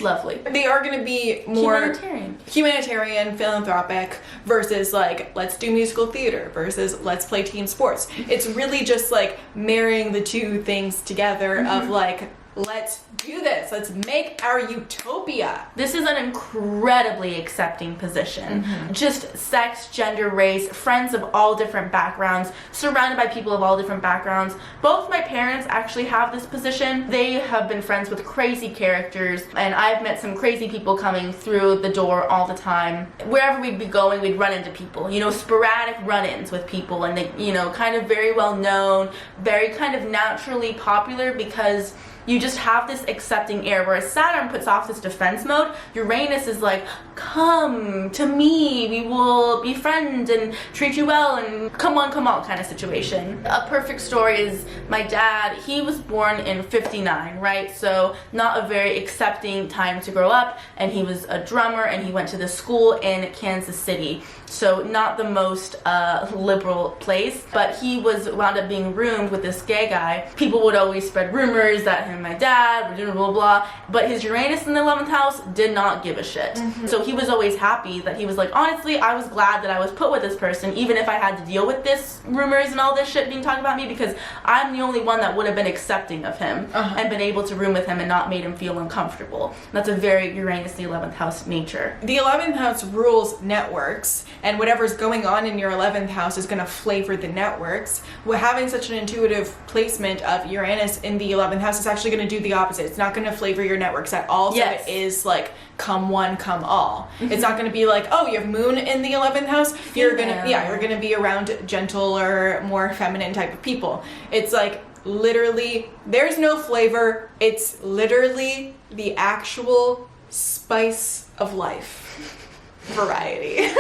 lovely. they are going to be more humanitarian, philanthropic versus like let's do musical theater versus let's play team sports. It's really just like marrying the two things together of like let's do this. Let's make our utopia. This is an incredibly accepting position. Just sex, gender, race, friends of all different backgrounds, surrounded by people of all different backgrounds. Both my parents actually have this position. They have been friends with crazy characters, and I've met some crazy people coming through the door all the time. Wherever we'd be going, we'd run into people, you know, sporadic run-ins with people, and they, you know, kind of very well known, very kind of naturally popular because you just have this accepting air, whereas Saturn puts off this defense mode. Uranus is like, come to me, we will be friends and treat you well and come on kind of situation. A perfect story is my dad, he was born in 59, right? So not a very accepting time to grow up, and he was a drummer and he went to the school in Kansas City. So not the most liberal place, but he wound up being roomed with this gay guy. People would always spread rumors that him and my dad were doing blah, blah, blah, but his Uranus in the 11th house did not give a shit. So he was always happy that he was like, honestly, I was glad that I was put with this person, even if I had to deal with this rumors and all this shit being talked about me, because I'm the only one that would have been accepting of him and been able to room with him and not made him feel uncomfortable. That's a very Uranus in the 11th house nature. The 11th house rules networks, and whatever's going on in your 11th house is going to flavor the networks. Having such an intuitive placement of Uranus in the 11th house is actually going to do the opposite. It's not going to flavor your networks at all. So it is like come one, come all. It's not going to be like, oh, you have Moon in the 11th house. You're gonna be around gentler, more feminine type of people. It's like literally, there's no flavor. It's literally the actual spice of life. Variety.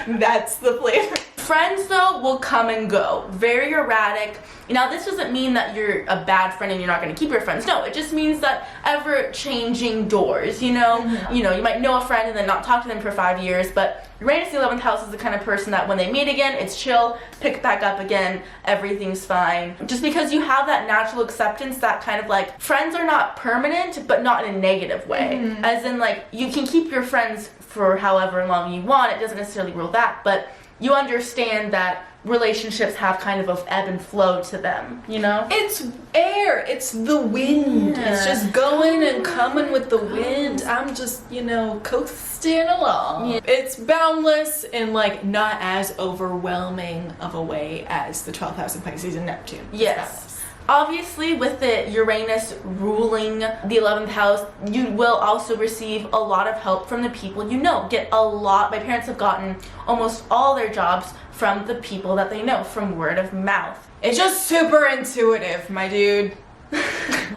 That's the flavor. Friends, though, will come and go. Very erratic. Now, this doesn't mean that you're a bad friend and you're not going to keep your friends. No, it just means that ever-changing doors, you know? You know, you might know a friend and then not talk to them for 5 years, but Uranus, the 11th house, is the kind of person that when they meet again, it's chill, pick back up again, everything's fine. Just because you have that natural acceptance that kind of like, friends are not permanent, but not in a negative way. As in, like, you can keep your friends for however long you want. It doesn't necessarily rule that, but you understand that relationships have kind of a ebb and flow to them, you know? It's air. It's the wind. Yeah. It's just going and coming with the wind. I'm just, you know, coasting along. Yeah. It's boundless and like not as overwhelming of a way as the 12th house in Pisces and Neptune. Yes. Obviously, with the Uranus ruling the 11th house, you will also receive a lot of help from the people you know. Get a lot. My parents have gotten almost all their jobs from the people that they know, from word of mouth. It's just super intuitive, my dude.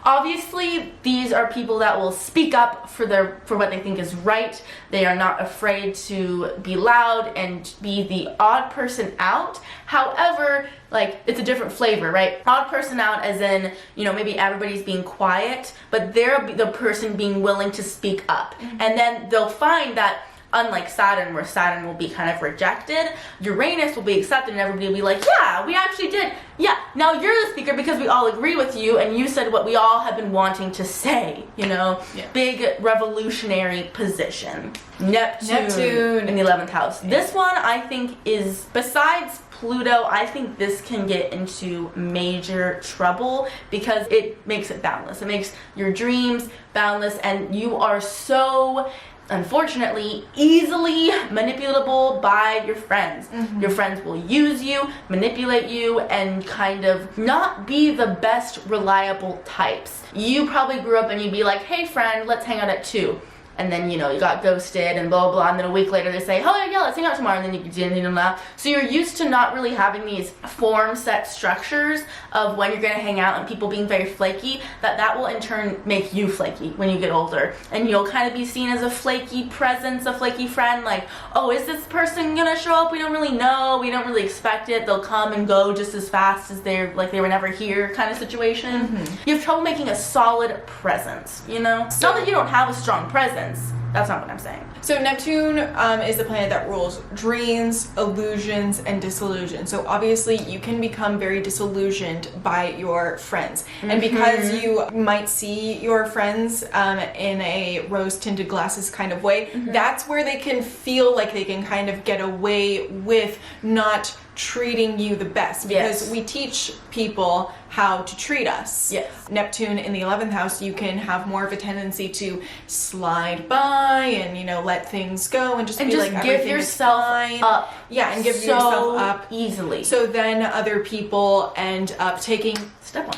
Obviously, these are people that will speak up for what they think is right. They are not afraid to be loud and be the odd person out. However, like, it's a different flavor, right? Odd person out as in, you know, maybe everybody's being quiet, but they're the person being willing to speak up. And then they'll find that unlike Saturn, where Saturn will be kind of rejected, Uranus will be accepted and everybody will be like, yeah, we actually did. Yeah, now you're the speaker because we all agree with you and you said what we all have been wanting to say, you know? Yeah. Big revolutionary position. Neptune in the 11th house. Yeah. This one I think is, besides Pluto, I think this can get into major trouble because it makes it boundless. It makes your dreams boundless and you are so, unfortunately, easily manipulatable by your friends. Your friends will use you, manipulate you, and kind of not be the best reliable types. You probably grew up and you'd be like, hey friend, let's hang out at 2. And then, you know, you got ghosted and blah, blah, blah. And then a week later they say, oh, yeah, let's hang out tomorrow. And then you didn't even laugh. So you're used to not really having these form set structures of when you're going to hang out and people being very flaky, that will in turn make you flaky when you get older. And you'll kind of be seen as a flaky presence, a flaky friend. Like, oh, is this person going to show up? We don't really know. We don't really expect it. They'll come and go just as fast as they were never here kind of situation. You have trouble making a solid presence, you know? Not that you don't have a strong presence. That's not what I'm saying. So Neptune is the planet that rules dreams, illusions, and disillusion. So obviously you can become very disillusioned by your friends. And because you might see your friends in a rose-tinted glasses kind of way, that's where they can feel like they can kind of get away with not treating you the best, because we teach people how to treat us. Neptune in the 11th house, you can have more of a tendency to slide by and, you know, let things go and just be like, give yourself up. Yeah, and give yourself up easily. So then other people end up taking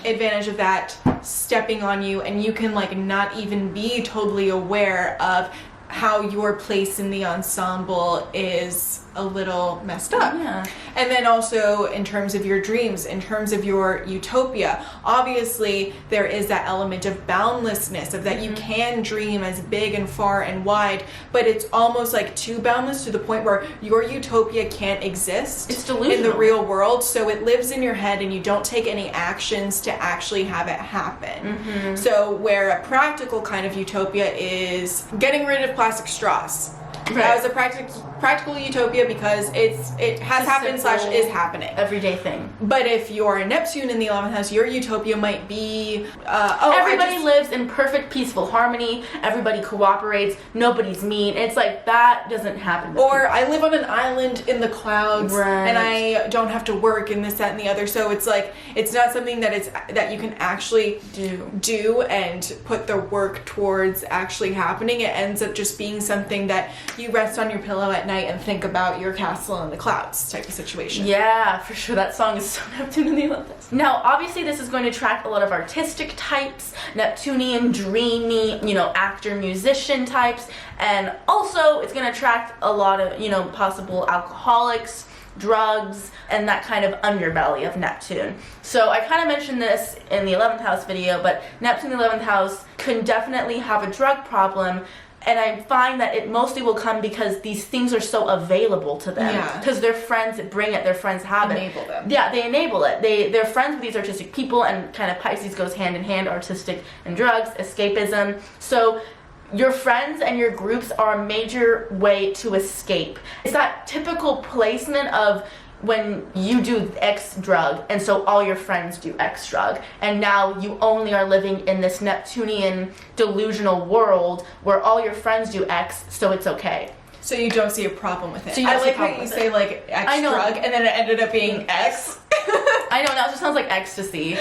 advantage of that, stepping on you, and you can like not even be totally aware of how your place in the ensemble is a little messed up. And then also in terms of your dreams, in terms of your utopia, obviously there is that element of boundlessness, of that you can dream as big and far and wide, but it's almost like too boundless to the point where your utopia can't exist. It's delusional in the real world, so it lives in your head and you don't take any actions to actually have it happen. So where a practical kind of utopia is getting rid of plastic straws. That was a practical utopia because it has happened / is happening. Everyday thing. But if you're a Neptune in the 11th house, your utopia might be everybody lives in perfect peaceful harmony, everybody cooperates, nobody's mean. It's like that doesn't happen. Or I live on an island in the clouds and I don't have to work and this, that, and the other. So it's like it's not something that you can actually do and put the work towards actually happening. It ends up just being something that you rest on your pillow at night and think about your castle in the clouds type of situation. Yeah, for sure. That song is so Neptune in the 11th. Now, obviously, this is going to attract a lot of artistic types, Neptunian, dreamy, you know, actor, musician types, and also it's going to attract a lot of, you know, possible alcoholics, drugs, and that kind of underbelly of Neptune. So I kind of mentioned this in the 11th house video, but Neptune in the 11th house can definitely have a drug problem And I find that it mostly will come because these things are so available to them. Yeah. Because their friends bring it, their friends have Enable them. Yeah, they enable it. They're friends with these artistic people, and kind of Pisces goes hand in hand, artistic and drugs, escapism. So your friends and your groups are a major way to escape. It's that typical placement of when you do X drug, and so all your friends do X drug, and now you only are living in this Neptunian delusional world where all your friends do X, so it's okay. So you don't see a problem with it. So you don't I see a like how problem you with say it. like X I know. drug, and then it ended up being X. I know, now it just sounds like ecstasy.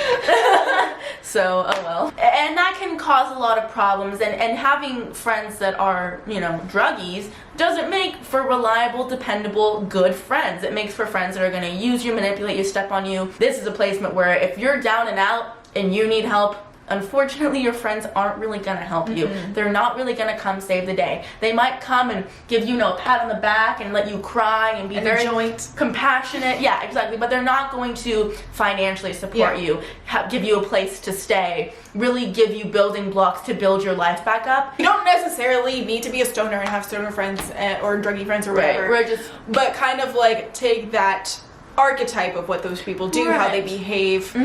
So, oh well. And that can cause a lot of problems, and having friends that are, you know, druggies doesn't make for reliable, dependable, good friends. It makes for friends that are going to use you, manipulate you, step on you. This is a placement where if you're down and out and you need help, unfortunately, your friends aren't really gonna help you. They're not really gonna come save the day. They might come and give you, a pat on the back and let you cry and be And very a joint. compassionate. Yeah, exactly. But they're not going to financially support you, give you a place to stay, really give you building blocks to build your life back up. You don't necessarily need to be a stoner and have stoner friends or druggy friends or whatever. We're just But kind of like take that archetype of what those people do, how they behave.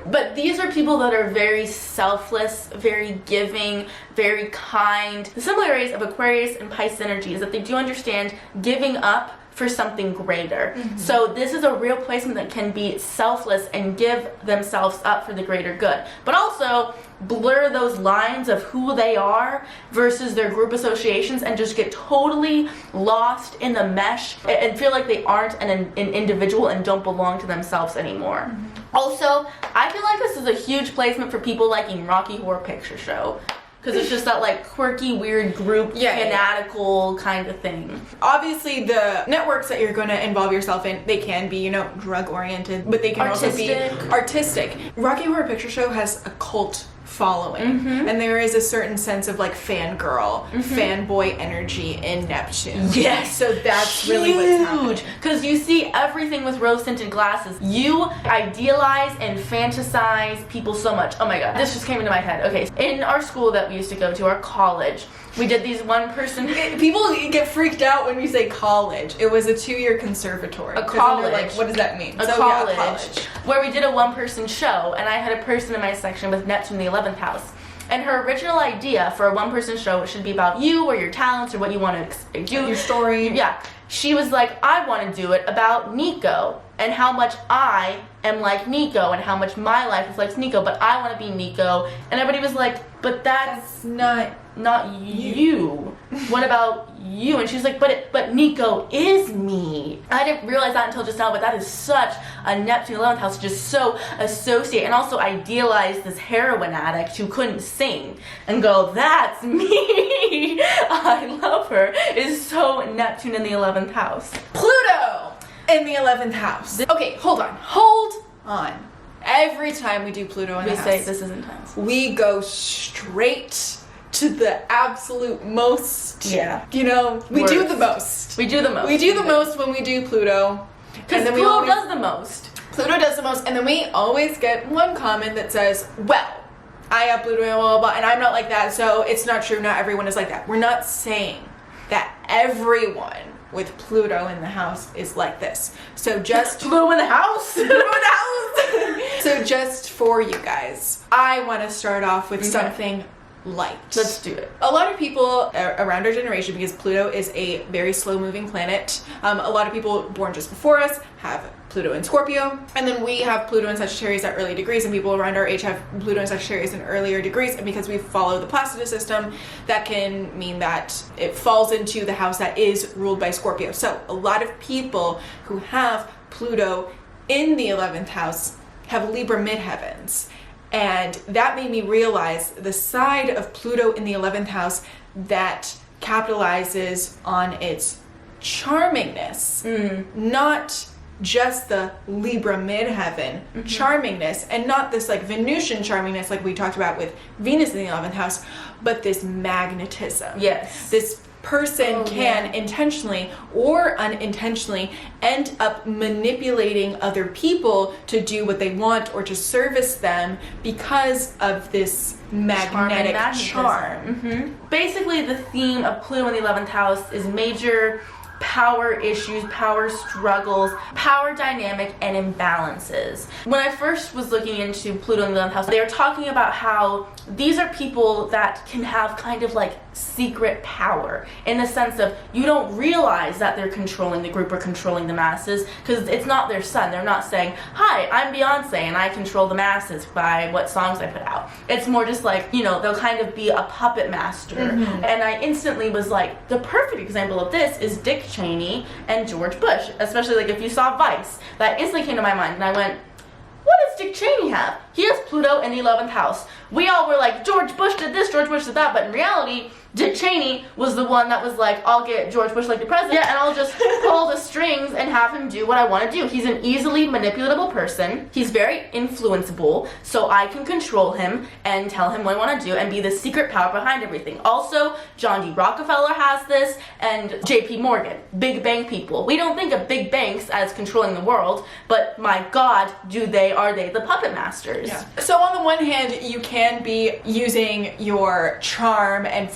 But these are people that are very selfless, very giving, very kind. The similarities of Aquarius and Pisces energy is that they do understand giving up for something greater. So this is a real placement that can be selfless and give themselves up for the greater good, but also blur those lines of who they are versus their group associations and just get totally lost in the mesh and feel like they aren't an individual and don't belong to themselves anymore. Also, I feel like this is a huge placement for people liking Rocky Horror Picture Show. Because it's just that like quirky, weird group, fanatical kind of thing. Obviously, the networks that you're going to involve yourself in, they can be, drug oriented, but they can also be artistic. Rocky Horror Picture Show has a cult following, and there is a certain sense of like fangirl, fanboy energy in Neptune. Yes, so that's really what's happening. Because you see everything with rose-tinted glasses. You idealize and fantasize people so much. Oh my god, this just came into my head. Okay, in our school that we used to go to, our college, we did these one-person... People get freaked out when you say college. It was a 2-year conservatory. A college. Like, what does that mean? A college. Where we did a one-person show, and I had a person in my section with Neptune in the 11th house. And her original idea for a one-person show, it should be about you or your talents or what you want to do. Your story. Yeah. She was like, I want to do it about Nico and how much I am like Nico and how much my life is like Nico, but I want to be Nico. And everybody was like, but that's not you. What about you? And she's like, but Nico is me. I didn't realize that until just now, but that is such a Neptune 11th house to just so associate and also idealize this heroin addict who couldn't sing and go, that's me. I love her. It's so Neptune in the 11th house. Pluto in the 11th house. Okay, hold on. Every time we do Pluto in the house, we say this is intense. We go straight to the absolute most. Yeah. We do the most. We do the most. We do the most when we do Pluto. Because Pluto does the most. Pluto does the most, and then we always get one comment that says, well, I have Pluto and blah, blah, blah, and I'm not like that, so it's not true, not everyone is like that. We're not saying that everyone with Pluto in the house is like this. So just... Pluto in the house? Pluto in the house! So just for you guys, I want to start off with something light. Let's do it. A lot of people around our generation, because Pluto is a very slow-moving planet, a lot of people born just before us have Pluto in Scorpio, and then we have Pluto in Sagittarius at early degrees, and people around our age have Pluto in Sagittarius in earlier degrees, and because we follow the Placidus system, that can mean that it falls into the house that is ruled by Scorpio. So a lot of people who have Pluto in the 11th house have Libra midheavens. And that made me realize the side of Pluto in the 11th house that capitalizes on its charmingness, not just the Libra midheaven charmingness, and not this like Venusian charmingness like we talked about with Venus in the 11th house, but this magnetism. Yes. This person can intentionally or unintentionally end up manipulating other people to do what they want or to service them because of this magnetic charm. Basically, the theme of Pluto in the 11th house is major power issues, power struggles, power dynamic, and imbalances. When I first was looking into Pluto in the 11th house, they were talking about how these are people that can have kind of like secret power in the sense of you don't realize that they're controlling the group or controlling the masses because it's not their sun. They're not saying, hi, I'm Beyonce and I control the masses by what songs I put out. It's more just like, you know, they'll kind of be a puppet master. And I instantly was like, the perfect example of this is Dick Cheney and George Bush, especially like if you saw Vice. That instantly came to my mind and I went, what does Dick Cheney have? He has Pluto in the 11th house. We all were like, George Bush did this, George Bush did that, but in reality, Dick Cheney was the one that was like, I'll get George Bush like the president and I'll just pull the strings and have him do what I want to do. He's an easily manipulatable person. He's very influenceable, so I can control him and tell him what I want to do and be the secret power behind everything. Also, John D. Rockefeller has this and JP Morgan, big bank people. We don't think of big banks as controlling the world, but my God, are they the puppet masters? Yeah. So on the one hand, you can be using your charm and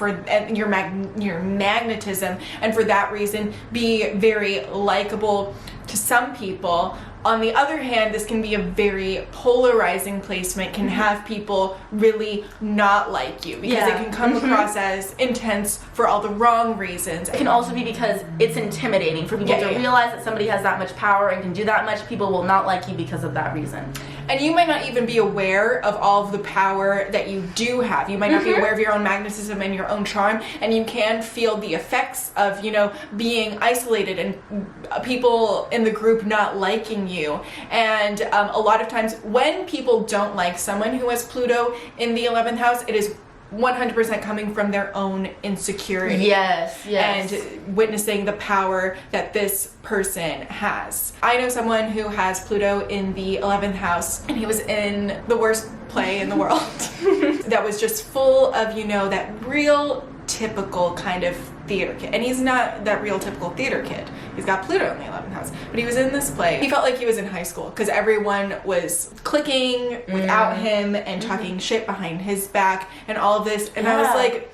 your magnetism, and for that reason be very likable to some people. On the other hand, this can be a very polarizing placement, can have people really not like you because it can come across as intense for all the wrong reasons. It can also be because it's intimidating for people to realize that somebody has that much power and can do that much. People will not like you because of that reason. And you might not even be aware of all of the power that you do have. You might not be aware of your own magnetism and your own charm, and you can feel the effects of, you know, being isolated and people in the group not liking you. And a lot of times when people don't like someone who has Pluto in the 11th house, it is 100% coming from their own insecurity. Yes. And witnessing the power that this person has. I know someone who has Pluto in the 11th house, and he was in the worst play in the world that was just full of, you know, that real typical kind of theater kid. And he's not that real typical theater kid. He's got Pluto in the 11th house. But he was in this play. He felt like he was in high school because everyone was clicking without him and talking shit behind his back and all of this. And I was like,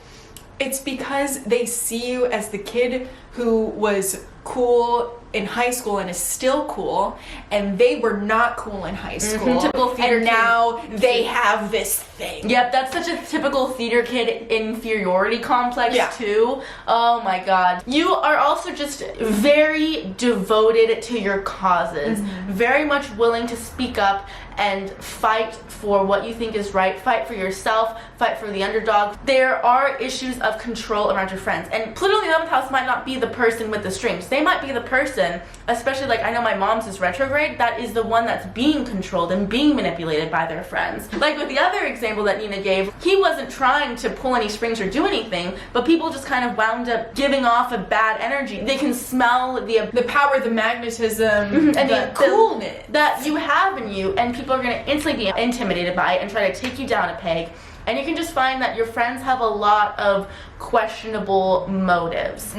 it's because they see you as the kid who was cool in high school and is still cool, and they were not cool in high school. Typical theater and kid. now they have this thing. Yep, that's such a typical theater kid inferiority complex too. Oh my God. You are also just very devoted to your causes, very much willing to speak up and fight for what you think is right, fight for yourself, fight for the underdog. There are issues of control around your friends, and Pluto in the 11th house might not be the person with the strings. They might be the person, especially like I know my mom's is retrograde, that is the one that's being controlled and being manipulated by their friends. Like with the other example that Nina gave, he wasn't trying to pull any strings or do anything, but people just kind of wound up giving off a bad energy. They can smell the power, the magnetism, and the coolness that you have in you, and people are going to instantly be intimidated by it and try to take you down a peg. And you can just find that your friends have a lot of questionable motives.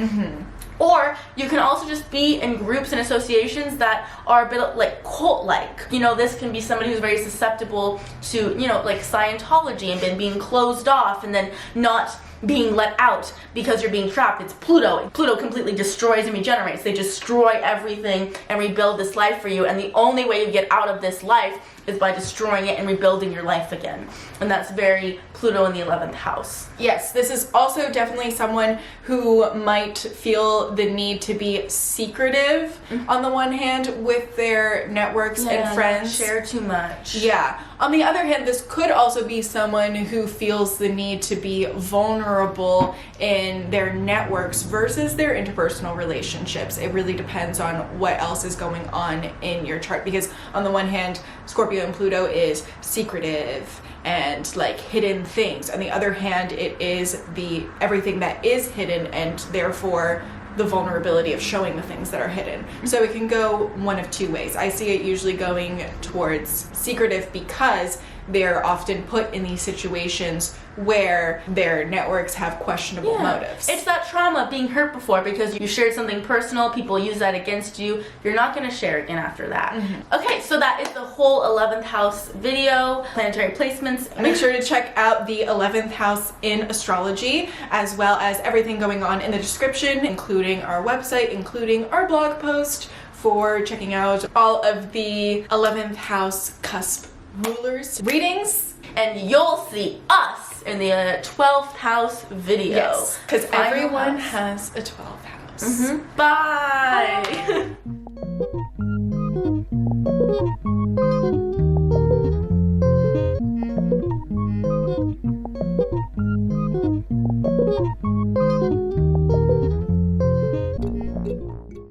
Or you can also just be in groups and associations that are a bit like cult-like. You know, this can be somebody who's very susceptible to, you know, like Scientology and being closed off and then not being let out because you're being trapped. It's Pluto. Pluto completely destroys and regenerates. They destroy everything and rebuild this life for you, and the only way you get out of this life is by destroying it and rebuilding your life again. And that's very Pluto in the 11th house. Yes, this is also definitely someone who might feel the need to be secretive on the one hand with their networks and friends. Share too much. Yeah. On the other hand, this could also be someone who feels the need to be vulnerable in their networks versus their interpersonal relationships. It really depends on what else is going on in your chart, because on the one hand, Scorpio and Pluto is secretive and like hidden things. On the other hand, it is the everything that is hidden and therefore the vulnerability of showing the things that are hidden. So it can go one of two ways. I see it usually going towards secretive because they're often put in these situations where their networks have questionable motives. It's that trauma, being hurt before because you shared something personal, people use that against you. You're not going to share again after that. Okay, so that is the whole 11th house video, planetary placements. Make sure to check out the 11th house in astrology, as well as everything going on in the description, including our website, including our blog post, for checking out all of the 11th house cusp rulers readings. And you'll see us in the 12th house video. Yes, because Final everyone house. has a 12th house. Bye.